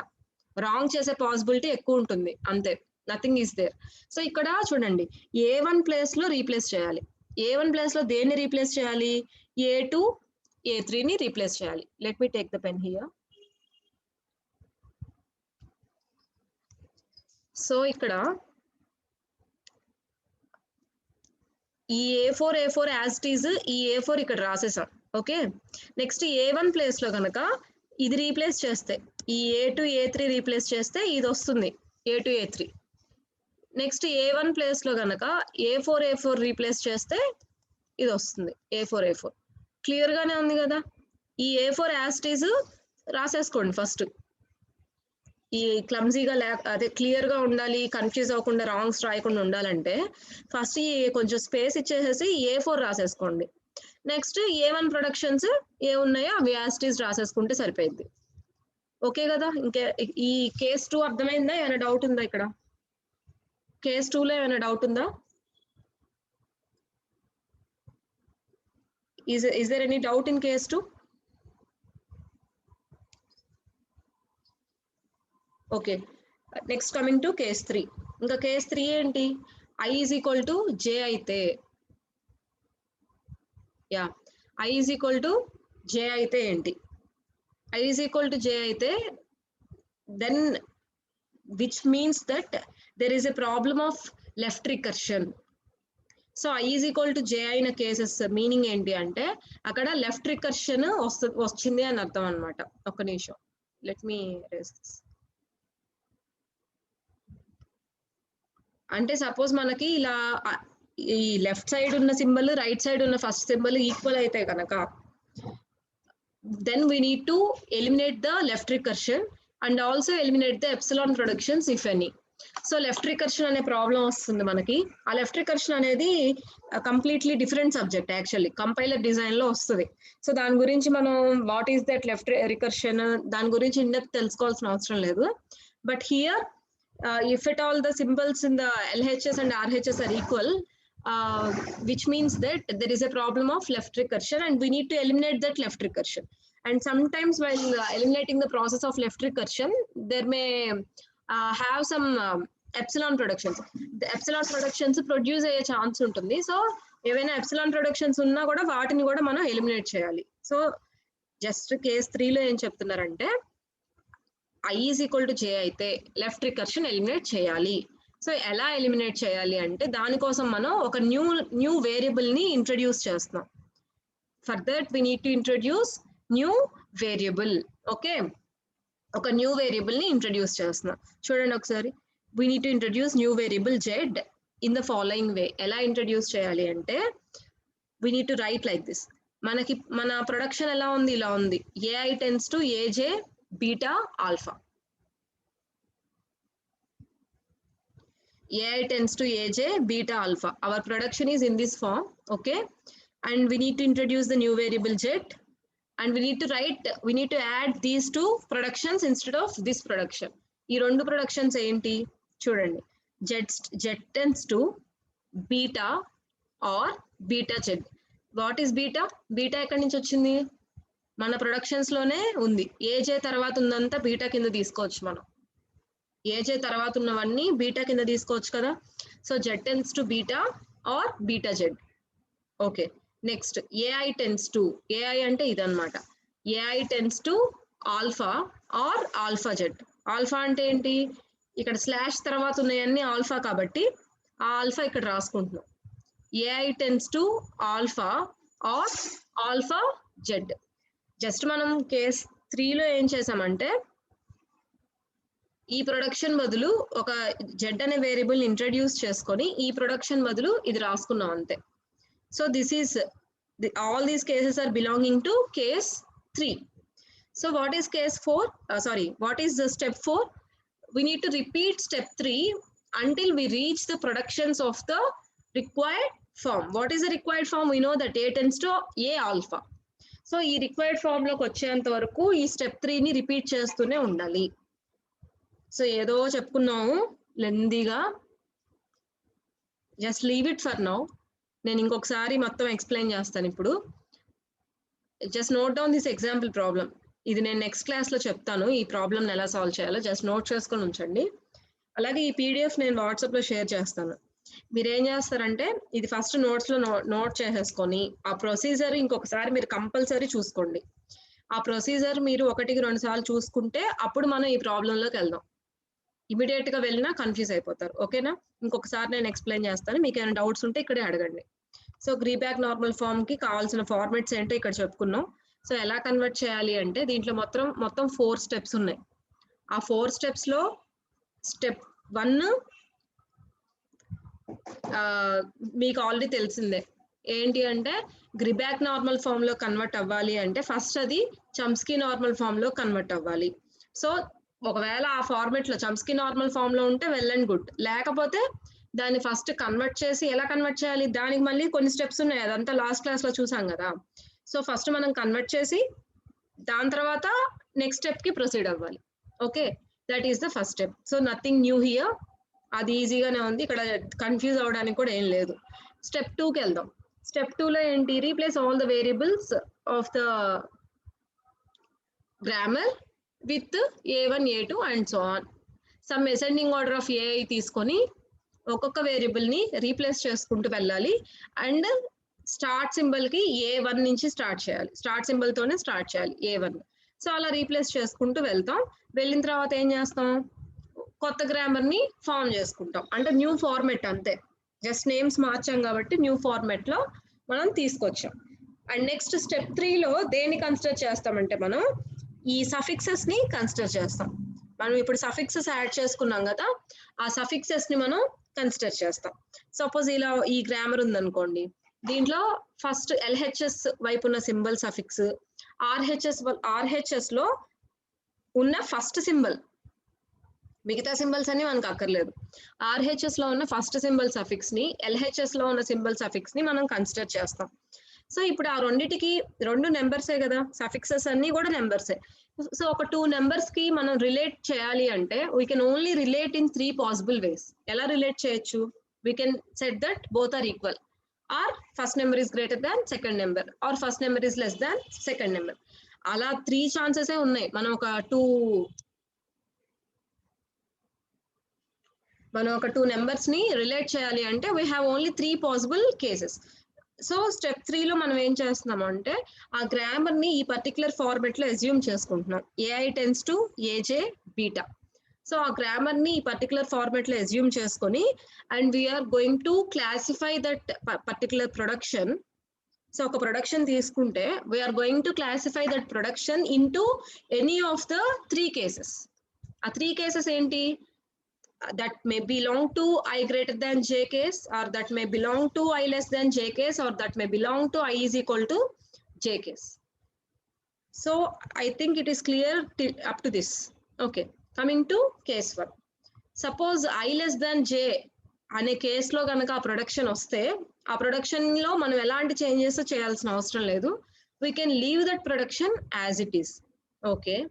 [SPEAKER 1] రాంగ్ చేసే పాసిబిలిటీ ఎక్కువ ఉంటుంది అంతే, నథింగ్ ఈస్ దేర్. సో ఇక్కడ చూడండి A1 ప్లేస్ లో రీప్లేస్ చేయాలి. A1 ప్లేస్ లో దేన్ని రీప్లేస్ చేయాలి? A2 A3 ని రీప్లేస్ చేయాలి. Let me take the pen here. So ఇక్కడ ఈ A4 యాజ్ ఇట్ ఈజ్, ఈ A4 ఇక్కడ రాసేసాం. ఓకే, నెక్స్ట్ A1 ప్లేస్ లో కనుక ఇది రీప్లేస్ చేస్తే, ఈ A2 A3 రీప్లేస్ చేస్తే ఇది వస్తుంది A2 A3. Next A1 place లో కనుక A4 రీప్లేస్ చేస్తే ఇది వస్తుంది A4 A4. క్లియర్ గానే ఉంది కదా. ఈ A4 యాజ్ ఇట్ ఈజ్ రాసేసుకోండి ఫస్ట్. ఈ క్లమ్జీగా అదే క్లియర్ గా ఉండాలి, కన్ఫ్యూజ్ అవ్వకుండా రాంగ్స్ రాయకుండా ఉండాలంటే ఫస్ట్ ఈ కొంచెం స్పేస్ ఇచ్చేసేసి A4 రాసేసుకోండి. నెక్స్ట్ A1 ప్రొడక్షన్స్ ఏ ఉన్నాయో అవి యాజ్ ఇట్ ఈజ్ రాసేసుకుంటే సరిపోయింది. ఓకే కదా. ఇంకా ఈ కేస్ 2 అర్థమైందా? ఏమైనా డౌట్ ఉందా? ఇక్కడ కేస్ 2 లో ఏమైనా డౌట్ ఉందా? Is there any doubt in case 2? Okay, next coming to case 3. ఇంకా case 3 ఏంటి? I is equal to J అయితే, I is equal to J అయితే ఏంటి? I is equal to J అయితే then which means that there is a problem of left recursion. So I is equal to J అయిన కేసెస్ మీనింగ్ ఏంటి అంటే అక్కడ లెఫ్ట్ రికర్షన్ వచ్చింది అని అర్థం అనమాట. ఒక్క నిమిషం, లెట్ మీ రేస్ దిస్. అంటే సపోజ్ మనకి ఇలా ఈ లెఫ్ట్ సైడ్ ఉన్న సింబల్ రైట్ సైడ్ ఉన్న ఫస్ట్ సింబల్ ఈక్వల్ అయితే కనుక then we need to eliminate the left recursion and also eliminate the epsilon productions if any. So left recursion అనే ప్రాబ్లం వస్తుంది మనకి. ఆ లెఫ్ట్ రికర్షన్ అనేది completely different subject, actually compiler design లో వస్తుంది. సో దాని గురించి మనం what is that left recursion దాని గురించి ఇన్ డెప్త్ తెలుసుకోవాల్సిన అవసరం లేదు. But here if at all the symbols in the LHS and RHS are equal, which means that there is a problem of left recursion and we need to eliminate that left recursion. And sometimes when eliminating the process of left recursion, there may have some epsilon productions. The epsilon productions produce అయ్యే ఛాన్స్ ఉంటుంది. సో ఏవైనా ఎప్సిలాన్ ప్రొడక్షన్స్ ఉన్నా కూడా వాటిని కూడా మనం ఎలిమినేట్ చేయాలి. సో జస్ట్ కేస్ 3లో ఏం చెప్తున్నారంటే I is equal to j అయితే లెఫ్ట్ రికర్షన్ ఎలిమినేట్ చేయాలి. సో ఎలా ఎలిమినేట్ చేయాలి అంటే దానికోసం మనం ఒక న్యూ వేరియబుల్ ని ఇంట్రడ్యూస్ చేస్తున్నాం. For that we need to introduce new variable. Okay, ఒక న్యూ వేరియబుల్ ని ఇంట్రడ్యూస్ చేస్తున్నాం. చూడండి ఒకసారి, we need to introduce new variable z in the following way. ఎలా ఇంట్రడ్యూస్ చేయాలి అంటే we need to write like this. మనకి మన ప్రొడక్షన్ ఎలా ఉంది, ఇలా ఉంది. ai tends to aj beta alpha. ai tends to aj beta alpha. Our production is in this form. Okay, and we need to introduce the new variable z, and we need to add these two productions instead of this production. ఈ రెండు ప్రొడక్షన్స్ ఏంటి చూడండి. z tends to beta or beta z. What is beta? Beta ఎక్కడి నుంచి వచ్చింది? మన ప్రొడక్షన్స్ లోనే ఉంది. ఏజే తర్వాత ఉందంతా బీటా కింద తీసుకోవచ్చు మనం. ఏజే తర్వాత ఉన్నవన్నీ బీటా కింద తీసుకోవచ్చు కదా. So z tends to beta or beta z. Okay, next ai tends to, ai అంటే ఇదన్నమాట. ai tends to alpha or alpha z. Alpha అంటే ఏంటి? ఇక్కడ స్లాష్ తర్వాత ఉన్నాయన్నీ ఆల్ఫా కాబట్టి ఆ ఆల్ఫా ఇక్కడ రాసుకుంటున్నాం. ai tends to alpha or alpha z. Just మనం కేస్ 3లో ఏం చేసామంటే ఈ ప్రొడక్షన్ బదులు ఒక z అనే వేరియబుల్ ఇంట్రడ్యూస్ చేసుకొని ఈ ప్రొడక్షన్ బదులు ఇది రాసుకున్నాం అంతే. So this is all these cases are belonging to case 3. So what is case 4? What is the step 4? We need to repeat step 3 until we reach the productions of the required form. What is the required form? We know that a tends to a alpha. So ఈ రిక్వైర్డ్ ఫామ్ లోకి వచ్చేంత వరకు ఈ స్టెప్ 3ని రిపీట్ చేస్తూనే ఉండాలి. సో ఏదో చెప్పుకున్నాము లెందీగా, just leave it for now. నేను ఇంకొకసారి మొత్తం ఎక్స్ప్లెయిన్ చేస్తాను ఇప్పుడు. Just note down this example problem. ఇది నేను నెక్స్ట్ క్లాస్ లో చెప్తాను ఈ ప్రాబ్లమ్ ఎలా సాల్వ్ చేయాలో. జస్ట్ నోట్ చేసుకొని ఉంచండి. అలాగే ఈ పీడిఎఫ్ నేను వాట్సాప్ లో షేర్ చేస్తాను. మీరు ఏం చేస్తారంటే ఇది ఫస్ట్ నోట్స్ లో నోట్ చేసేసుకొని ఆ ప్రొసీజర్ ఇంకొకసారి మీరు కంపల్సరీ చూసుకోండి. ఆ ప్రొసీజర్ మీరు 1-2 సార్లు చూసుకుంటే అప్పుడు మనం ఈ ప్రాబ్లంలోకి వెళ్దాం. ఇమీడియట్ గా వెళ్ళినా కన్ఫ్యూజ్ అయిపోతారు. ఓకేనా? ఇంకొకసారి నేను ఎక్స్ప్లెయిన్ చేస్తాను. మీకు ఏమైనా డౌట్స్ ఉంటే ఇక్కడే అడగండి. సో గ్రీబ్యాక్ నార్మల్ ఫామ్ కి కావాల్సిన ఫార్మాట్స్ ఏంటో ఇక్కడ చెప్పుకున్నాం. సో ఎలా కన్వర్ట్ చేయాలి అంటే దీంట్లో మొత్తం 4 స్టెప్స్ ఉన్నాయి. ఆ 4 స్టెప్స్ లో స్టెప్ 1 మీకు ఆల్రెడీ తెలిసిందే. ఏంటి అంటే గ్రీబ్యాక్ నార్మల్ ఫామ్ లో కన్వర్ట్ అవ్వాలి అంటే ఫస్ట్ అది చమ్స్కీ నార్మల్ ఫామ్ లో కన్వర్ట్ అవ్వాలి. సో ఒకవేళ ఆ ఫార్మెట్ లో చమ్స్కీ నార్మల్ ఫామ్ లో ఉంటే వెల్ అండ్ గుడ్, లేకపోతే దాన్ని ఫస్ట్ కన్వర్ట్ చేసి ఎలా కన్వర్ట్ చేయాలి దానికి మళ్ళీ కొన్ని స్టెప్స్ ఉన్నాయి. అదంతా లాస్ట్ క్లాస్ లో చూసాం కదా. సో ఫస్ట్ మనం కన్వర్ట్ చేసి దాని తర్వాత నెక్స్ట్ స్టెప్ కి ప్రొసీడ్ అవ్వాలి. Okay, that is the first step. So nothing new here. అది ఈజీగానే ఉంది, ఇక్కడ కన్ఫ్యూజ్ అవడానికి కూడా ఏం లేదు. స్టెప్ 2కి వెళ్దాం. స్టెప్ 2లో ఏంటి? Replace all the variables of the grammar with a1 a2 and so on. Some ascending order of ai తీసుకొని ఒక్కొక్క వేరియబుల్ ని రీప్లేస్ చేసుకుంటూ వెళ్ళాలి. అండ్ స్టార్ట్ సింబల్ కి a1 నుంచి స్టార్ట్ చేయాలి. స్టార్ట్ సింబల్ తోనే స్టార్ట్ చేయాలి a1. సో అలా రీప్లేస్ చేసుకుంటూ వెళ్తాం. వెళ్ళిన తర్వాత ఏం చేస్తాం? కొత్త గ్రామర్ ని ఫామ్ చేసుకుంటాం. అంటే న్యూ ఫార్మెట్ అంతే. జస్ట్ నేమ్స్ మార్చాం కాబట్టి న్యూ ఫార్మెట్ లో మనం తీసుకొచ్చాం. అండ్ నెక్స్ట్ స్టెప్ 3లో దేన్ని కన్సిడర్ చేస్తామంటే మనం ఈ సఫిక్సెస్ ని కన్సిడర్ చేస్తాం. మనం ఇప్పుడు సఫిక్సెస్ యాడ్ చేసుకున్నాం కదా, ఆ సఫిక్సెస్ ని మనం కన్సిడర్ చేస్తాం. సపోజ్ ఇలా ఈ గ్రామర్ ఉందనుకోండి, దీంట్లో ఫస్ట్ ఎల్హెచ్ఎస్ వైపు ఉన్న సింబల్ సఫిక్స్, ఆర్హెచ్ఎస్ లో ఉన్న ఫస్ట్ సింబల్, మిగతా సింబల్స్ అన్ని మనకు అక్కర్లేదు. ఆర్హెచ్ఎస్ లో ఉన్న ఫస్ట్ సింబల్ సఫిక్స్ ని, ఎల్హెచ్ఎస్ లో ఉన్న సింబల్ సఫిక్స్ ని మనం కన్సిడర్ చేస్తాం. సో ఇప్పుడు ఆ రెండిటికి 2 నెంబర్సే కదా, సఫిక్సెస్ అన్ని కూడా నెంబర్సే. సో ఒక 2 నెంబర్స్ కి మనం రిలేట్ చేయాలి అంటే we can only relate in 3 possible వేస్. ఎలా రిలేట్ చేయొచ్చు? we can set that both are equal, or first number is greater than second number, or first number is less than second number. అలా 3 ఛాన్సెస్ ఉన్నాయి. మనం ఒక 2 నెంబర్స్ ని రిలేట్ చేయాలి అంటే we have only 3 possible cases. So step 3 లో మనం ఏం చేస్తున్నాం అంటే ఆ గ్రామర్ ని ఈ పర్టికులర్ ఫార్మాట్ లో అస్యూమ్ చేసుకుంటున్నాం. AI tends to AJ beta. So ఆ గ్రామర్ ని ఈ పర్టికులర్ ఫార్మాట్ లో అస్యూమ్ చేసుకొని and we are going to classify that particular production. So ఒక ప్రొడక్షన్ తీసుకుంటే we are going to classify that production into any of the 3 cases. ఆ 3 కేసెస్ ఏంటి? That may belong to I greater than J case, or that may belong to I less than J case, or that may belong to I is equal to J case. So I think it is clear up to this. Okay, coming to case 1. Suppose I less than J అనే కేసులో కనుక ఆ ప్రొడక్షన్ వస్తే ఆ ప్రొడక్షన్ లో మనం ఎలాంటి చేంజెస్ చేయాల్సిన అవసరం లేదు. We can leave that production as it is. Okay.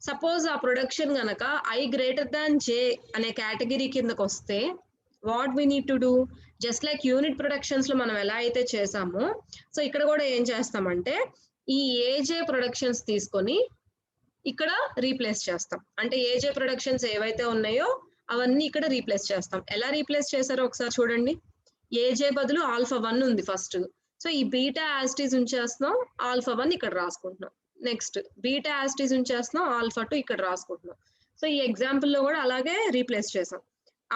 [SPEAKER 1] Suppose ఆ ప్రొడక్షన్ గనక ఐ గ్రేటర్ దాన్ జే అనే కేటగిరీ కిందకు వస్తే what we need to do, just like unit productions లో మనం ఎలా అయితే చేసామో సో ఇక్కడ కూడా ఏం చేస్తామంటే ఈ ఏజే ప్రొడక్షన్స్ తీసుకొని ఇక్కడ రీప్లేస్ చేస్తాం. అంటే ఏజే ప్రొడక్షన్స్ ఏవైతే ఉన్నాయో అవన్నీ ఇక్కడ రీప్లేస్ చేస్తాం. ఎలా రీప్లేస్ చేశారో ఒకసారి చూడండి. ఏజే బదులు α1 ఉంది ఫస్ట్. సో ఈ బీటా యాస్టీస్ ఉంచేస్తున్నాం, α1 ఇక్కడ రాసుకుంటున్నాం. నెక్స్ట్ బీటా యాస్టీస్ ఉంచేస్తున్నాం, α2 ఇక్కడ రాసుకుంటున్నాం. సో ఈ ఎగ్జాంపుల్ లో కూడా అలాగే రీప్లేస్ చేసాం.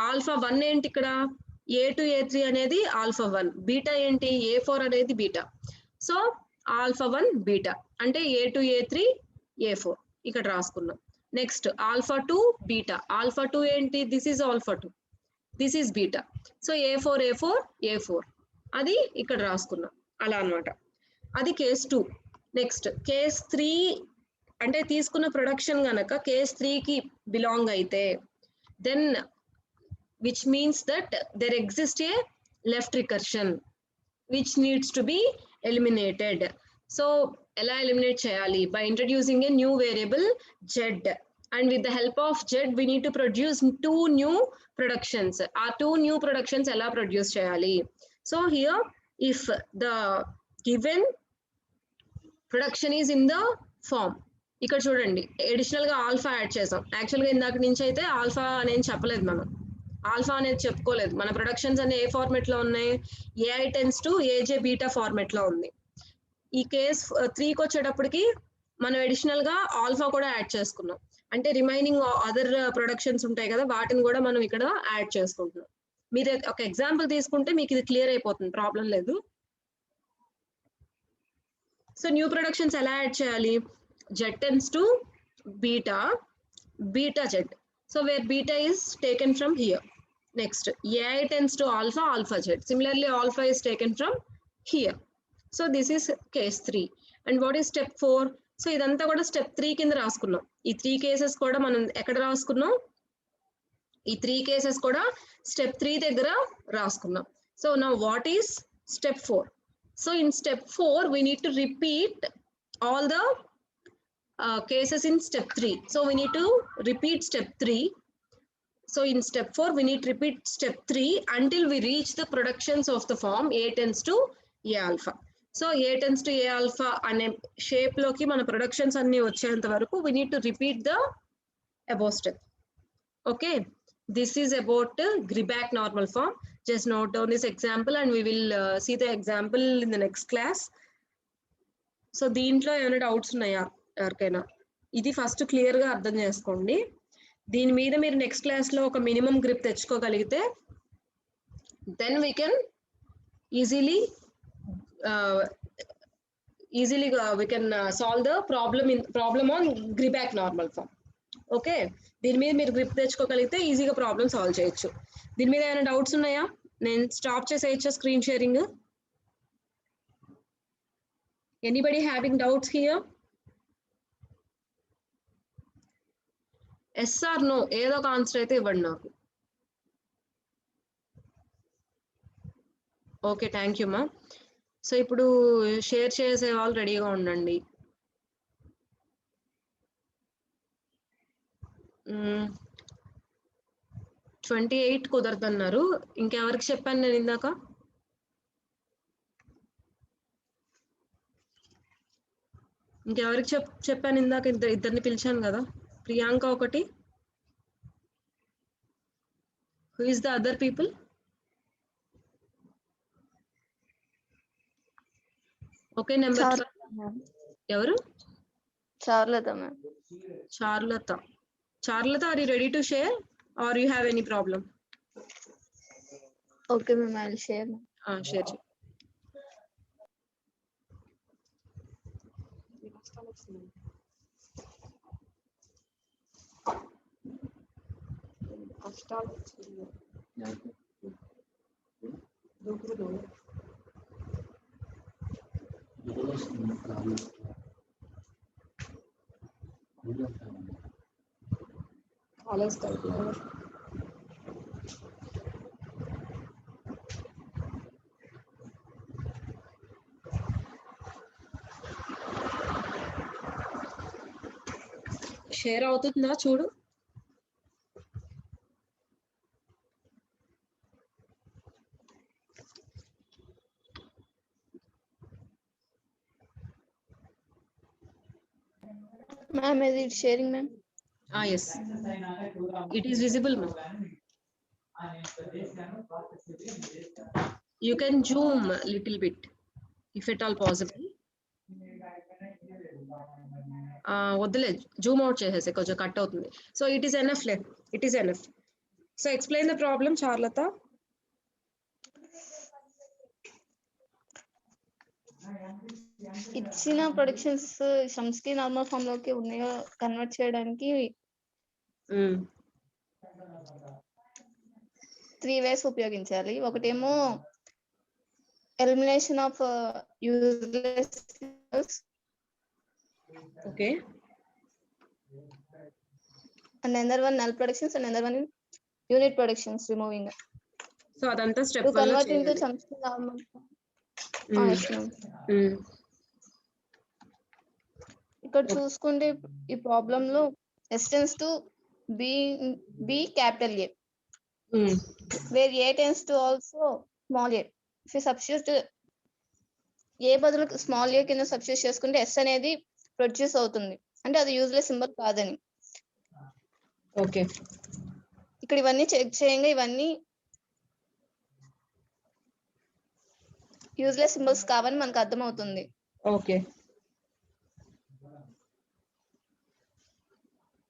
[SPEAKER 1] α1 ఏంటి ఇక్కడ? A2 A3 అనేది α1, బీటా ఏంటి? A4 అనేది బీటా. సో α1 బీటా అంటే A2 A3 A4 ఇక్కడ రాసుకున్నాం. నెక్స్ట్ α2 బీటా, α2 ఏంటి? This is α2, this is beta. So A4 A4 A4 అది ఇక్కడ రాసుకున్నాం. అలా అన్నమాట. అది కేస్ 2. నెక్స్ట్ కేస్ 3 అంటే తీసుకున్న ప్రొడక్షన్ గనక కేస్ 3 కి బిలాంగ్ అయితే then which means that there exist a left recursion which needs to be eliminated. So ఎలా ఎలిమినేట్ చేయాలి? By introducing a new variable Z, and with the help of Z we need to produce 2 new productions. ఆ 2 న్యూ ప్రొడక్షన్స్ ఎలా ప్రొడ్యూస్ చేయాలి? So here if the given production is in the form, ఇక్కడ చూడండి అడిషనల్ గా ఆల్ఫా యాడ్ చేసాం. యాక్చువల్గా ఇందాక నుంచి అయితే ఆల్ఫా అనేది చెప్పలేదు, మనం ఆల్ఫా అనేది చెప్పుకోలేదు. మన ప్రొడక్షన్స్ అనే ఏ ఫార్మెట్ లో ఉన్నాయి? AI tends to AJ beta format లో ఉంది. ఈ కేస్ 3కి వచ్చేటప్పటికి మనం అడిషనల్ గా ఆల్ఫా కూడా యాడ్ చేసుకున్నాం. అంటే రిమైనింగ్ అదర్ ప్రొడక్షన్స్ ఉంటాయి కదా, వాటిని కూడా మనం ఇక్కడ యాడ్ చేసుకుంటున్నాం. మీరు ఒక ఎగ్జాంపుల్ తీసుకుంటే మీకు ఇది క్లియర్ అయిపోతుంది, ప్రాబ్లం లేదు. సో న్యూ ప్రొడక్షన్స్ ఎలా యాడ్ చేయాలి? Z tends to beta, beta Z. So where beta is taken from here. Next, AI tends to alpha, alpha Z. Similarly, alpha is taken from here. So this is case 3. And what is step 4? So idantha kuda step 3 కింద రాసుకున్నాం. ఈ 3 cases కూడా మనం ఎక్కడ రాసుకున్నాం? ఈ 3 cases కూడా step 3 దగ్గర రాసుకున్నాం. So now what is step 4? So in step 4, we need to repeat all the cases in step 3. So we need to repeat step 3. So in step 4, we need to repeat step 3 until we reach the productions of the form A tends to A alpha. So A tends to A alpha ane shape loki mana productions anni vacheyanta varaku we need to repeat the above step. Okay, this is about Greibach normal form. Just note down this example and we will see the example in the next class. So దీంట్లో ఏమైనా డౌట్స్ ఉన్నాయా ఎవరికైనా? ఇది ఫస్ట్ క్లియర్ గా అర్థం చేసుకోండి. దీని మీద మీరు నెక్స్ట్ క్లాస్ లో ఒక మినిమం గ్రిప్ తెచ్చుకోగలిగితే then we can easily we can solve the problem on Greibach normal form. Okay, దీని మీద మీరు గ్రిప్ తెచ్చుకోగలిగితే ఈజీగా ప్రాబ్లమ్ సాల్వ్ చేయొచ్చు. దీని మీద ఏమైనా డౌట్స్ ఉన్నాయా? నేను స్టాప్ చేసేయచ్చా screen sharing? Anybody having doubts here? Yes or no ఏదో ఒక ఆన్సర్ అయితే ఇవ్వండి నాకు. ఓకే, థ్యాంక్ యూ మా. సో ఇప్పుడు షేర్ చేసే వాళ్ళు రెడీగా ఉండండి. 28 కుదరదన్నారు. ఇంకెవరికి చెప్పాను నేను ఇందాక? ఇంకెవరికి చెప్పాను ఇందాక? ఇద్దరిని పిలిచాను కదా. ప్రియాంక ఒకటి. Who is the other people? Okay, number ఎవరు?
[SPEAKER 2] Charulatha ma'am.
[SPEAKER 1] Charulatha, are you ready to share or you have any problem?
[SPEAKER 2] Okay ma'am, I will share.
[SPEAKER 1] Share చేయి. షేర్ అవుతుందా చూడు.
[SPEAKER 2] Ma'am, is it sharing, ma'am?
[SPEAKER 1] Yes. It is visible, ma'am. You can zoom a little bit, if at all possible. వద్దులే, జూమ్ అవుట్ చేసేసి కొంచెం కట్ అవుతుంది. సో ఇట్ ఈస్ ఎనఫ్ లే, it is enough. So explain the problem, Charulatha.
[SPEAKER 2] ఇచ్చిన ప్రొడక్షన్స్ షమ్స్కి నార్మల్ ఫామ్ లోకి ఉన్నాయో కన్వర్ట్ చేయడానికి 3 వేస్ ఉపయోగించాలి. ఒకటేమో elimination of useless symbols.
[SPEAKER 1] Okay.
[SPEAKER 2] And another one null productions and another one unit productions removing.
[SPEAKER 1] So అదంతా step
[SPEAKER 2] To convert into Chomsky normal form. Yes, ma'am. ఇక్కడ చూసుకుంటే ఈ ప్రాబ్లమ్ లో S tends to B capital A, where A tends to also small a. If you substitute A బదులు స్మాల్ a కింద సబ్స్టిట్యూట్ చేసుకుంటే S అనేది ప్రొడ్యూస్ అవుతుంది, అంటే అది యూజ్లెస్ సింబల్ కాదని.
[SPEAKER 1] ఓకే.
[SPEAKER 2] ఇక్కడ ఇవన్నీ చెక్ చేయంగా ఇవన్నీ యూజ్లెస్ సింబల్స్ కావని మనకు అర్థమవుతుంది.
[SPEAKER 1] Okay.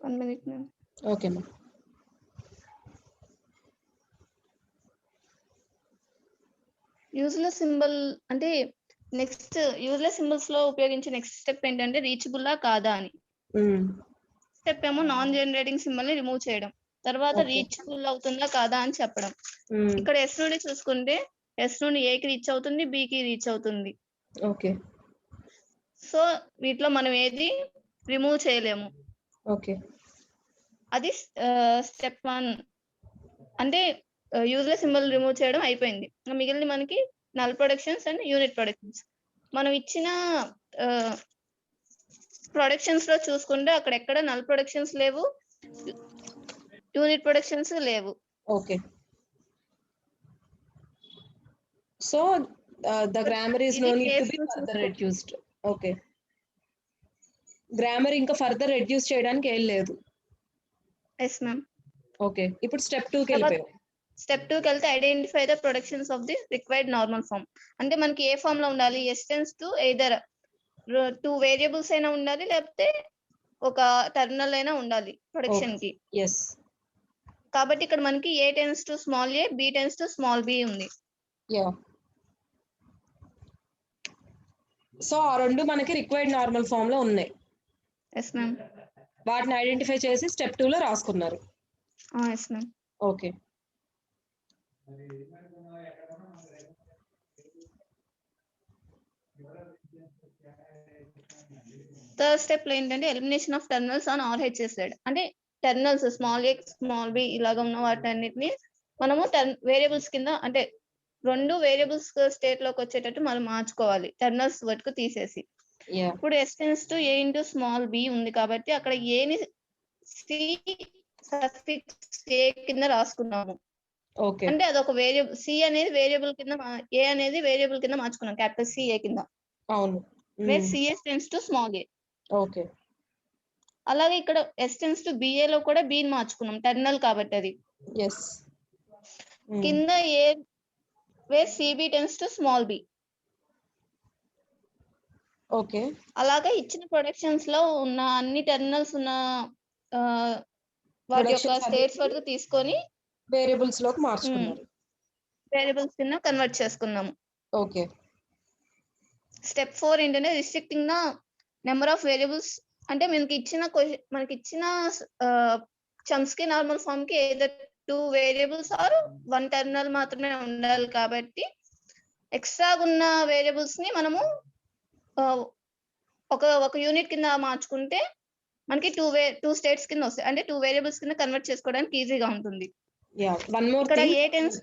[SPEAKER 2] 1 minute ma'am.
[SPEAKER 1] Okay ma'am.
[SPEAKER 2] Useless symbol అంటే నెక్స్ట్ యూజ్లెస్ సింబల్స్ లో ఉపయోగించే నెక్స్ట్ స్టెప్ ఏంటంటే రీచబుల్లా కాదా అని. స్టెప్ ఏమో నాన్ జనరేటింగ్ సింబల్ ని రిమూవ్ చేయడం, తర్వాత రీచబుల్ అవుతుందా కాదా అని చెప్పడం. ఇక్కడ ఎస్ నుండి చూసుకుంటే ఎస్ నుండి ఏ కి రీచ్ అవుతుంది, బి కి రీచ్ అవుతుంది.
[SPEAKER 1] ఓకే.
[SPEAKER 2] సో వీటిలో మనం ఏది రిమూవ్ చేయలేము.
[SPEAKER 1] ఓకే.
[SPEAKER 2] అది స్టెప్ 1. అంటే యూజ్లెస్ సింబల్ రిమూవ్ చేయడం అయిపోయింది. మిగిలిన మనకి null productions and unit productions. మనం ఇచ్చిన ప్రొడక్షన్స్ లో చూసుకుంటే అక్కడ ఎక్కడ నల్ ప్రొడక్షన్స్ లేవు, యూనిట్ ప్రొడక్షన్స్ లేవు.
[SPEAKER 1] Okay. So the grammar is no need to be further reduced. Okay. Grammar ఇంకా ఫర్దర్ రెడ్యూస్ చేయడానికి ఏం లేదు.
[SPEAKER 2] Yes ma'am.
[SPEAKER 1] ఓకే. ఇప్పుడు స్టెప్ 2 కి వెళ్ళిపోయాం.
[SPEAKER 2] స్టెప్ 2 కి వెళ్తే identify the productions of the required normal form. అంటే మనకి ఏ ఫామ్ లో ఉండాలి, S tends to either 2 variables అయినా ఉండాలి, లేకపోతే ఒక టర్మినల్ అయినా ఉండాలి ప్రొడక్షన్ కి.
[SPEAKER 1] ఎస్.
[SPEAKER 2] కాబట్టి ఇక్కడ మనకి A tends to small a, B tends to small b ఉంది.
[SPEAKER 1] యా. సో ఆ రెండు మనకి రిక్వైర్డ్ నార్మల్ ఫామ్ లో ఉన్నాయి.
[SPEAKER 2] Yes ma'am.
[SPEAKER 1] వాటిని ఐడెంటిఫై చేసి స్టెప్ 2 లో రాసుకున్నారు.
[SPEAKER 2] Yes ma'am.
[SPEAKER 1] Okay.
[SPEAKER 2] Third step లో ఏంటంటే elimination of terminals on RHS side. అంటే terminals small a small b ఇలాగ ఉన్న వాటన్నిటిని మనము వేరియబుల్స్ కింద, అంటే 2 వేరియబుల్స్ స్టేట్ లోకి వచ్చేటట్టు మనం మార్చుకోవాలి టర్మినల్స్ వరకు తీసేసి. ఇప్పుడు S tends to A into small b ఉంది కాబట్టి అక్కడ A ని C సఫిక్స్ ఏ కింద రాసుకున్నాము.
[SPEAKER 1] ఓకే
[SPEAKER 2] అంటే అదొక వేరియబుల్, సి అనేది వేరియబుల్ కింద, ఏ అనేది వేరియబుల్ కింద మార్చుకున్నాం, క్యాపిటల్ సి ఏ కింద.
[SPEAKER 1] అవును.
[SPEAKER 2] Where CS tends to small A.
[SPEAKER 1] Okay
[SPEAKER 2] అలాగే ఇక్కడ ఎస్ టెన్స్ టు బిఏ లో కూడా బి మార్చుకున్నాం, టెర్మినల్ కాబట్టి అది.
[SPEAKER 1] ఎస్
[SPEAKER 2] కింద A where CB tends to small b.
[SPEAKER 1] Okay
[SPEAKER 2] అలాగే ఇచ్చిన ప్రొడక్షన్స్ లో ఉన్న అన్ని టెర్మినల్స్ ఉన్న వాటి యొక్క స్టేట్స్ వరకు తీసుకొని
[SPEAKER 1] వేరియబుల్స్ లోకి మార్చుకున్నారు.
[SPEAKER 2] వేరియబుల్స్ కింద కన్వర్ట్ చేసుకున్నాము.
[SPEAKER 1] ఓకే
[SPEAKER 2] స్టెప్ 4 ఏంటంటే restricting the number of variables. అంటే మనకి ఇచ్చిన చంక్స్ కి నార్మల్ ఫామ్ కి ఏదర్ 2 వేరియబుల్స్ ఆర్ 1 టెర్మినల్ మాత్రమే ఉండాలి కాబట్టి ఎక్స్ట్రా ఉన్న వేరియబుల్స్ ని మనము ఒక యూనిట్ కింద మార్చుకుంటే మనకి 2 స్టేట్స్ కింద వస్తాయి. అంటే 2 వేరియబుల్స్ కింద కన్వర్ట్ చేసుకోవడానికి ఈజీగా ఉంటుంది. ఇక్కడ ఏ టెన్స్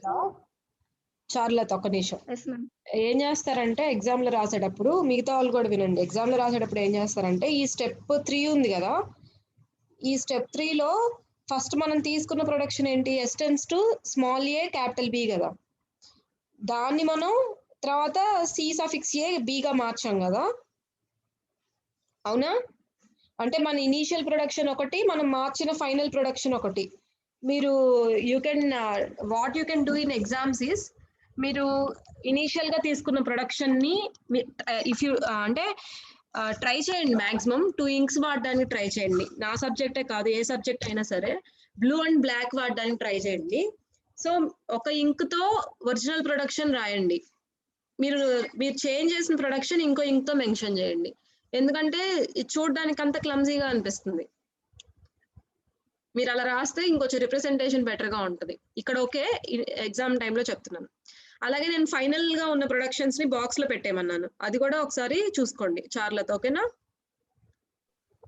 [SPEAKER 1] చార్లెట్ ఒక నిమిషం.
[SPEAKER 2] Yes ma'am.
[SPEAKER 1] ఏం చేస్తారంటే ఎగ్జామ్ లో రాసేటప్పుడు, మిగతా వాళ్ళు కూడా వినండి, ఎగ్జామ్ లో రాసేటప్పుడు ఏం చేస్తారంటే ఈ స్టెప్ 3 ఉంది కదా, ఈ స్టెప్ 3 లో ఫస్ట్ మనం తీసుకున్న ప్రొడక్షన్ ఏంటి, S tends to small A capital B కదా, దాన్ని మనం తర్వాత సి సఫిక్స్ ఏ బిగా మార్చాం కదా, అవునా? అంటే మన ఇనీషియల్ ప్రొడక్షన్ ఒకటి, మనం మార్చిన ఫైనల్ ప్రొడక్షన్ ఒకటి. మీరు what you can do in exams is, మీరు ఇనీషియల్ గా తీసుకున్న ప్రొడక్షన్ ని ఇఫ్ యూ అంటే ట్రై చేయండి, మాక్సిమం 2 ఇంక్స్ వాడడానికి ట్రై చేయండి. నా సబ్జెక్టే కాదు, ఏ సబ్జెక్ట్ అయినా సరే బ్లూ అండ్ బ్లాక్ వాడడానికి ట్రై చేయండి. సో ఒక ఇంక్ తో ఒరిజినల్ ప్రొడక్షన్ రాయండి, మీరు చేంజ్ చేసిన ప్రొడక్షన్ ఇంకో ఇంక్ తో మెన్షన్ చేయండి. ఎందుకంటే చూడడానికి అంత క్లమ్జీగా అనిపిస్తుంది. మీరు అలా రాస్తే ఇంకొంచెం రిప్రజెంటేషన్ బెటర్ గా ఉంటుంది. ఇక్కడ ఓకే, ఎగ్జామ్ టైంలో చెప్తున్నాను. అలాగే నేను ఫైనల్ గా ఉన్న ప్రొడక్షన్స్ ని బాక్స్ లో పెట్టేయమన్నాను, అది కూడా ఒకసారి చూసుకోండి చార్లతో, ఓకేనా?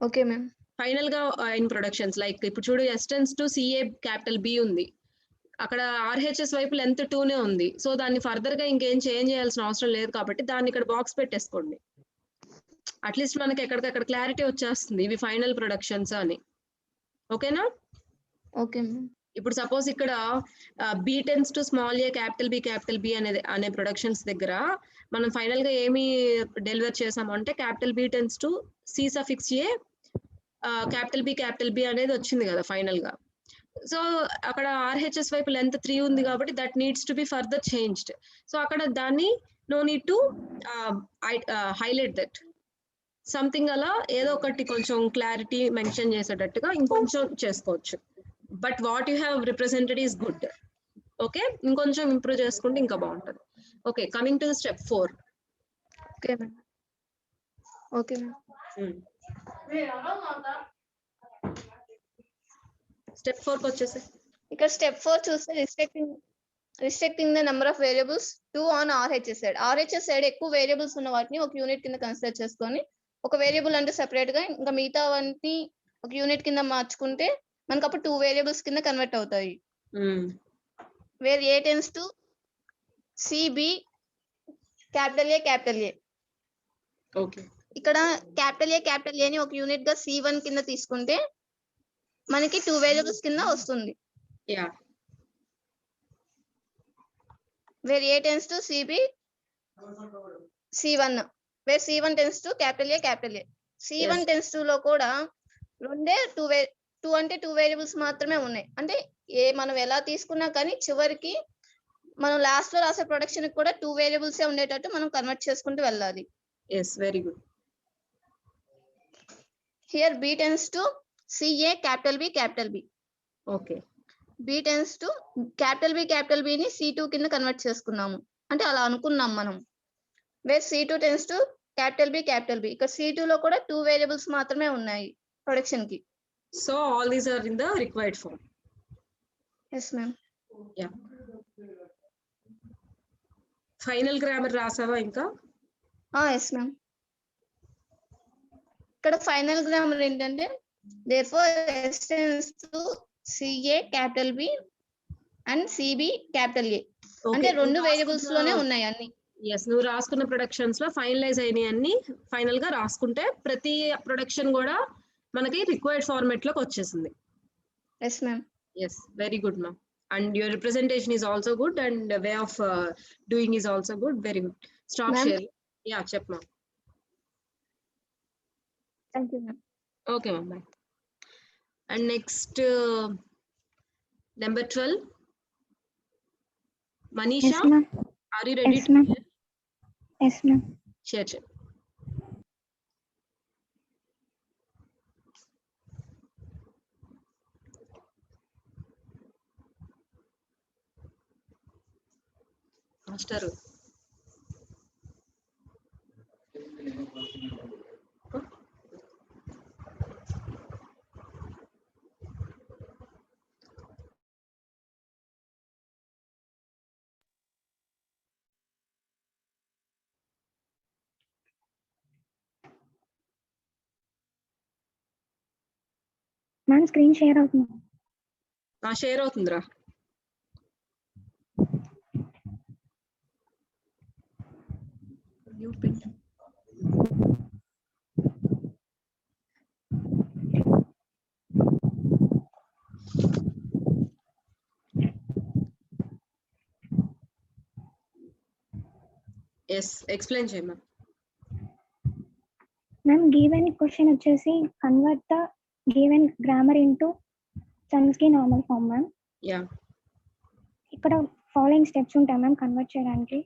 [SPEAKER 2] Okay ma'am.
[SPEAKER 1] ఫైనల్ గా ఇన్ ప్రొడక్షన్స్ లైక్ ఇప్పుడు చూడు, S tends to CA capital B ఉంది, అక్కడ ఆర్హెచ్ఎస్ వైపు లెంత్ 2నే ఉంది. సో దాన్ని ఫర్దర్ గా ఇంకేం చేంజ్ చేయాల్సిన అవసరం లేదు కాబట్టి దాన్ని ఇక్కడ బాక్స్ పెట్టేసుకోండి. అట్లీస్ట్ మనకి ఎక్కడికక్కడ క్లారిటీ వచ్చేస్తుంది ఇవి ఫైనల్ ప్రొడక్షన్స్ అని, ఓకేనా?
[SPEAKER 2] Okay ma'am.
[SPEAKER 1] ఇప్పుడు సపోజ్ ఇక్కడ B tends to small A capital B అనే ప్రొడక్షన్స్ దగ్గర మనం ఫైనల్ గా ఏమి డెలివర్ చేసాము అంటే capital B tends to C suffix A capital B అనేది వచ్చింది కదా ఫైనల్ గా. సో అక్కడ ఆర్హెచ్ఎస్ వైపు లెంత్ 3 ఉంది కాబట్టి that needs to be further changed. So అక్కడ దాన్ని no need to highlight that something, అలా ఏదో ఒకటి కొంచెం క్లారిటీ మెన్షన్ చేసేటట్టుగా ఇంకొంచెం చేసుకోవచ్చు. But what you have represented is good. Okay, ఇంకొంచెం ఇంప్రూవ్ చేసుకుంటే ఇంకా బాగుంటుంది. Okay, coming to step 4.
[SPEAKER 2] Okay ma'am. Okay ma'am.
[SPEAKER 1] Step 4 కి వచ్చేసి
[SPEAKER 2] ఇక్కడ స్టెప్ 4 చూస్తే restricting the number of variables 2 on RHS side. RHS side ఎక్కువ వేరియబుల్స్ ఉన్న వాటిని ఒక యూనిట్ కింద కన్సిడర్ చేసుకొని, ఒక వేరియబుల్ అంటే సెపరేట్ గా, ఇంకా మిగతా వాటిని ఒక యూనిట్ కింద మార్చుకుంటే మనకు అప్పుడు 2 వేరియబుల్స్ కింద కన్వర్ట్ అవుతాయి. Where A tends to CB capital A.
[SPEAKER 1] Okay,
[SPEAKER 2] ఇక్కడ క్యాపిటల్ ఏ ని ఒక యూనిట్ గా C1 కింద తీసుకుంటే మనకి 2 వేరియబుల్స్ కింద వస్తుంది.
[SPEAKER 1] Yeah,
[SPEAKER 2] where A tends to CB C1, where C1 tends to capital A. C1 tends to లో కూడా రెండే 2 అంటే 2 వేరియబుల్స్ మాత్రమే ఉన్నాయి. అంటే మనం ఎలా తీసుకున్నా కానీ చివరికి మనం లాస్ట్ లో రాసే ప్రొడక్షన్ కూడా 2 వేరియబుల్స్ ఉండేటట్టు మనం కన్వర్ట్ చేసుకుంటూ వెళ్ళాలి.
[SPEAKER 1] yes, very good.
[SPEAKER 2] Here B tends to CA capital B.
[SPEAKER 1] Okay.
[SPEAKER 2] B tends to capital B ని C2 కింద కన్వర్ట్ చేసుకున్నాము, అంటే అలా అనుకున్నాం మనం. Where C2 tends to capital B. ఇక్కడ C2 లో కూడా 2 వేరియబుల్స్ మాత్రమే ఉన్నాయి ప్రొడక్షన్ కి.
[SPEAKER 1] So all these are in the required form.
[SPEAKER 2] Yes ma'am.
[SPEAKER 1] Yeah. Final grammar రాసావా ఇంకా?
[SPEAKER 2] Yes ma'am. ఇక్కడ ఫైనల్ గ్రామర్ ఏంటంటే therefore S tends to CA capital B and CB capital A. అంటే రెండు వేరియబుల్స్ లోనే ఉన్నాయి అన్ని.
[SPEAKER 1] yes, నువ్వు రాసుకున్న ప్రొడక్షన్స్ లో ఫైనలైజ్ అయినాయి అన్ని ఫైనల్ గా రాసుకుంటే ప్రతి ప్రొడక్షన్ కూడా మనకి రిక్వైర్డ్ ఫార్మాట్ లోకి వచ్చేసింది.
[SPEAKER 2] Yes, ma'am.
[SPEAKER 1] Yes, very good, ma'am. And your representation is also good, and the way of doing is also good. Very good. Stop
[SPEAKER 2] Ma'am.
[SPEAKER 1] sharing. Yeah, check, ma'am.
[SPEAKER 2] Thank you, ma'am.
[SPEAKER 1] Okay, ma'am. Bye. And next, number 12. Manisha,
[SPEAKER 3] Yes, ma'am.
[SPEAKER 1] are you ready
[SPEAKER 3] Yes,
[SPEAKER 1] to
[SPEAKER 3] ma'am.
[SPEAKER 1] share?
[SPEAKER 3] Yes, ma'am.
[SPEAKER 1] Share. Master.
[SPEAKER 3] Ma'am screen share అవుతుంది.
[SPEAKER 1] షేర్ అవుతుందిరా. Yes, explain చేయమా.
[SPEAKER 3] మ్యామ్ గివెన్ క్వశ్చన్ వచ్చేసి convert the given grammar into Chomsky normal form ma'am.
[SPEAKER 1] Yeah.
[SPEAKER 3] ఇక్కడ ఫాలోయింగ్ స్టెప్స్ ఉంటాయి మ్యామ్ కన్వర్ట్ చేయడానికి.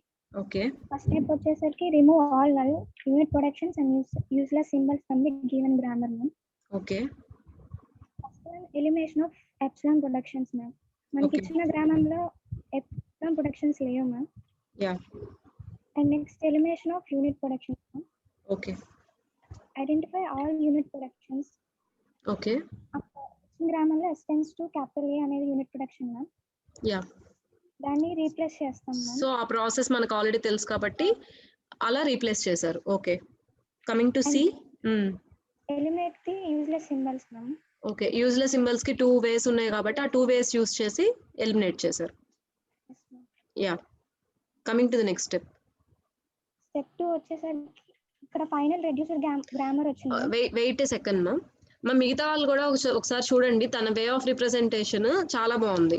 [SPEAKER 1] ఓకే.
[SPEAKER 3] ఫస్ట్ స్టెప్ వచ్చేసరికి remove all null unit productions and useless symbols from the given grammar ma'am.
[SPEAKER 1] Okay.
[SPEAKER 3] First elimination of epsilon productions ma'am. మనకి ఇచ్చిన గ్రామంలో ఎప్సిలాన్ ప్రొడక్షన్స్ లేవు ma'am.
[SPEAKER 1] Yeah.
[SPEAKER 3] And next elimination of unit productions ma'am.
[SPEAKER 1] Okay.
[SPEAKER 3] Identify all unit productions.
[SPEAKER 1] Okay.
[SPEAKER 3] గ్రామంలో S tends to capital A అనేది యూనిట్ ప్రొడక్షన్ మ్యామ్.
[SPEAKER 1] యా.
[SPEAKER 3] దాన్ని రీప్లేస్ చేస్తాం మ్యామ్.
[SPEAKER 1] సో ఆ ప్రాసెస్ మనకు ఆల్రెడీ తెలుసు కాబట్టి అలా రీప్లేస్ చేశారు. Okay. Coming to C.
[SPEAKER 3] Eliminate the useless symbols ma'am.
[SPEAKER 1] Okay. Useless symbols కి 2 వేస్ ఉన్నాయి కాబట్టి ఆ 2 వేస్ యూస్ చేసి ఎలిమినేట్ చేశారు. Yeah. Coming to the next step.
[SPEAKER 3] Step 2 వచ్చేసరికి ఇక్కడ ఫైనల్ రెడ్యూసర్ గ్రామర్ వచ్చింది.
[SPEAKER 1] వెయిట్ ఏ సెకండ్ మ్యామ్. మిగతా వాళ్ళు కూడా ఒకసారి చూడండి, తన వే ఆఫ్ రిప్రజెంటేషన్ చాలా బాగుంది.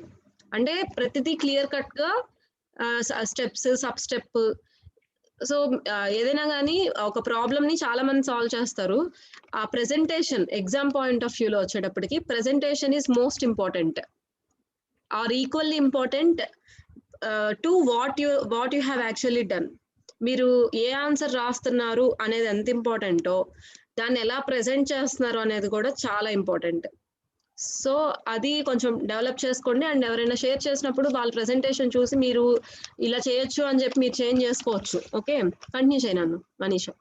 [SPEAKER 1] అంటే ప్రతిదీ క్లియర్ కట్ గా స్టెప్స్ సబ్ స్టెప్. సో ఏదైనా కానీ ఒక ప్రాబ్లమ్ ని చాలా మంది సాల్వ్ చేస్తారు. ఆ ప్రెజెంటేషన్ ఎగ్జామ్ పాయింట్ ఆఫ్ వ్యూలో వచ్చేటప్పటికి presentation is most important or equally important to what you have actually done. మీరు ఏ ఆన్సర్ రాస్తున్నారు అనేది ఎంత ఇంపార్టెంటో దాన్ని ఎలా ప్రెజెంట్ చేస్తున్నారు అనేది కూడా చాలా ఇంపార్టెంట్. సో అది కొంచెం డెవలప్ చేసుకోండి. అండ్ ఎవరైనా షేర్ చేసినప్పుడు వాళ్ళ ప్రెజెంటేషన్ చూసి మీరు ఇలా చేయొచ్చు అని చెప్పి మీరు చేంజ్ చేసుకోవచ్చు. ఓకే, కంటిన్యూ చేయను మనీషా.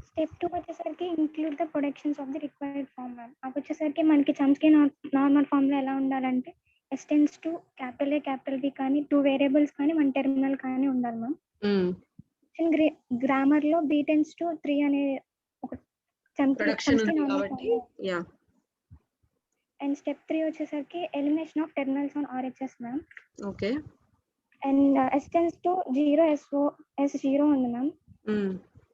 [SPEAKER 3] స్టెప్ 2 వచ్చేసరికి include the productions of the required form ma'am. అది వచ్చేసరికి మనకి చమ్స్కీ నార్మల్ ఫామ్ లో ఎలా ఉండాలంటే S tends to capital A capital B కానీ 2 వేరియబుల్స్ కానీ 1 టెర్మినల్ కానీ ఉండాలి మ్యామ్. గ్రామర్ లో B tends to 3 అనే ఒక
[SPEAKER 1] ప్రొడక్షన్ ఉంది కాబట్టి. యా.
[SPEAKER 3] అండ్ స్టెప్ 3 వచ్చేసరికి elimination of terminals on RHS ma'am.
[SPEAKER 1] Okay.
[SPEAKER 3] And S tends to 0 S0 ఉంది మ్యామ్.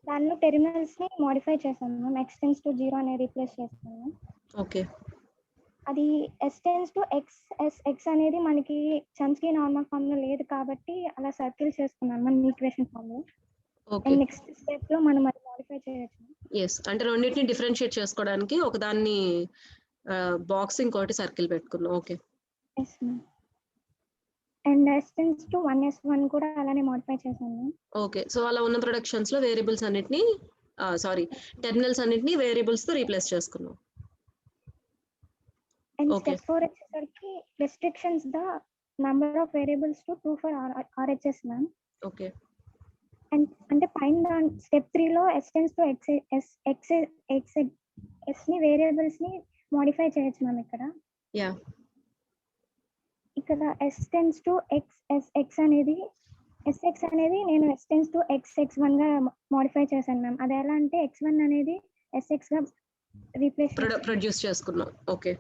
[SPEAKER 3] దానిలో టెర్మినల్స్ ని మోడిఫై చేశాను మ్యామ్. X tends to 0 అనే రీప్లేస్ చేస్తాను.
[SPEAKER 1] ఓకే.
[SPEAKER 3] అది S tends to X అనేది మనకి చమ్స్కీ నార్మల్ ఫామ్ లో లేదు కాబట్టి అలా సర్కిల్ చేసుకున్నాను మ్యామ్ ఈక్వేషన్ ఫామ్ లో.
[SPEAKER 1] ఓకే.
[SPEAKER 3] నెక్స్ట్ స్టెప్ లో మనం అది మోడిఫై చేయొచ్చు.
[SPEAKER 1] yes, అంటే రెండింటిని డిఫరెన్షియేట్ చేసుకోవడానికి ఒక దాన్ని బాక్స్ ఇంకోటి సర్కిల్ పెట్టుకున్నాం. Okay.
[SPEAKER 3] yes ma'am. And S tends to 1S1 కూడా అలానే మోడిఫై చేశాను.
[SPEAKER 1] ఓకే. సో అలా ఉన్న ప్రొడక్షన్స్ లో వేరియబుల్స్ అన్నిటిని టెర్మినల్స్ అన్నిటిని వేరియబుల్స్ తో రీప్లేస్ చేసుకున్నాం.
[SPEAKER 3] And
[SPEAKER 1] Okay.
[SPEAKER 3] స్టెప్ 4 వచ్చేసరికి restrictions the number of variables to 2 for RHS ma'am.
[SPEAKER 1] Okay.
[SPEAKER 3] And అంటే పైన స్టెప్ 3 లో S tends to X ని వేరియబుల్స్ ని మోడిఫై చేయొచ్చు మ్యామ్.
[SPEAKER 1] యా.
[SPEAKER 3] ఇక్కడ S tends to X అనేది SX అనేది నేను S tends to XX1 గా మోడిఫై చేశాను మ్యామ్. అది ఎలా అంటే X1 అనేది SX గా రీప్లేస్
[SPEAKER 1] ప్రొడ్యూస్ చేసుకున్నాం. ఓకే.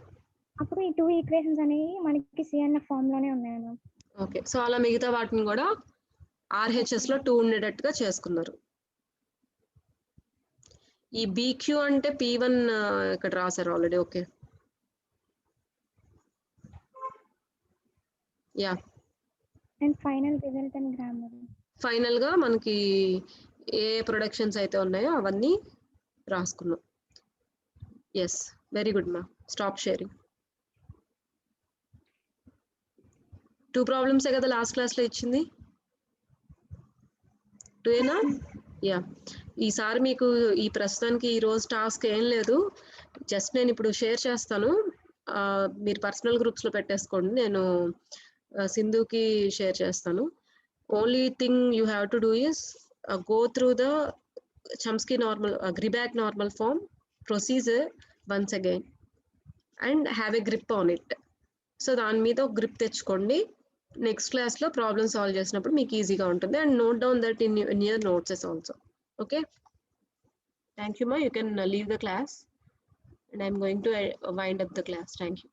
[SPEAKER 3] అప్పుడు ఈ 2 ఈక్వేషన్స్ అనేవి మనకి CNF ఫామ్ లోనే ఉన్నాయి మ్యామ్.
[SPEAKER 1] ఓకే. సో అలా మిగతా వాటిని కూడా RHS లో 2 ఉండేటట్టుగా చేసుకున్నారు. ఈ BQ అంటే P1 ఇక్కడ రాశారు already. Okay. Yeah
[SPEAKER 3] and final result and grammar.
[SPEAKER 1] Final గా మనకి ఏ ప్రొడక్షన్స్ అయితే ఉన్నాయో అవన్నీ రాసుకున్నాం. ఎస్, వెరీ గుడ్ మా. Stop sharing. 2 ప్రాబ్లమ్సే కదా లాస్ట్ క్లాస్లో ఇచ్చింది. 2ఏనా? యా. ఈసారి మీకు ఈ ప్రస్తుతానికి ఈ రోజు టాస్క్ ఏం లేదు. జస్ట్ నేను ఇప్పుడు షేర్ చేస్తాను, మీరు పర్సనల్ గ్రూప్స్లో పెట్టేసుకోండి. నేను సింధుకి షేర్ చేస్తాను. Only thing you have to do is go through the Chomsky normal Gribak normal form procedure once again and have a grip on it. So దాని మీద ఒక గ్రిప్ తెచ్చుకోండి. నెక్స్ట్ క్లాస్లో ప్రాబ్లమ్ సాల్వ్ చేసినప్పుడు మీకు ఈజీగా ఉంటుంది. And note down that in your notes also. Okay, thank you మా. You can leave the class and I'm going to wind up the class. Thank you.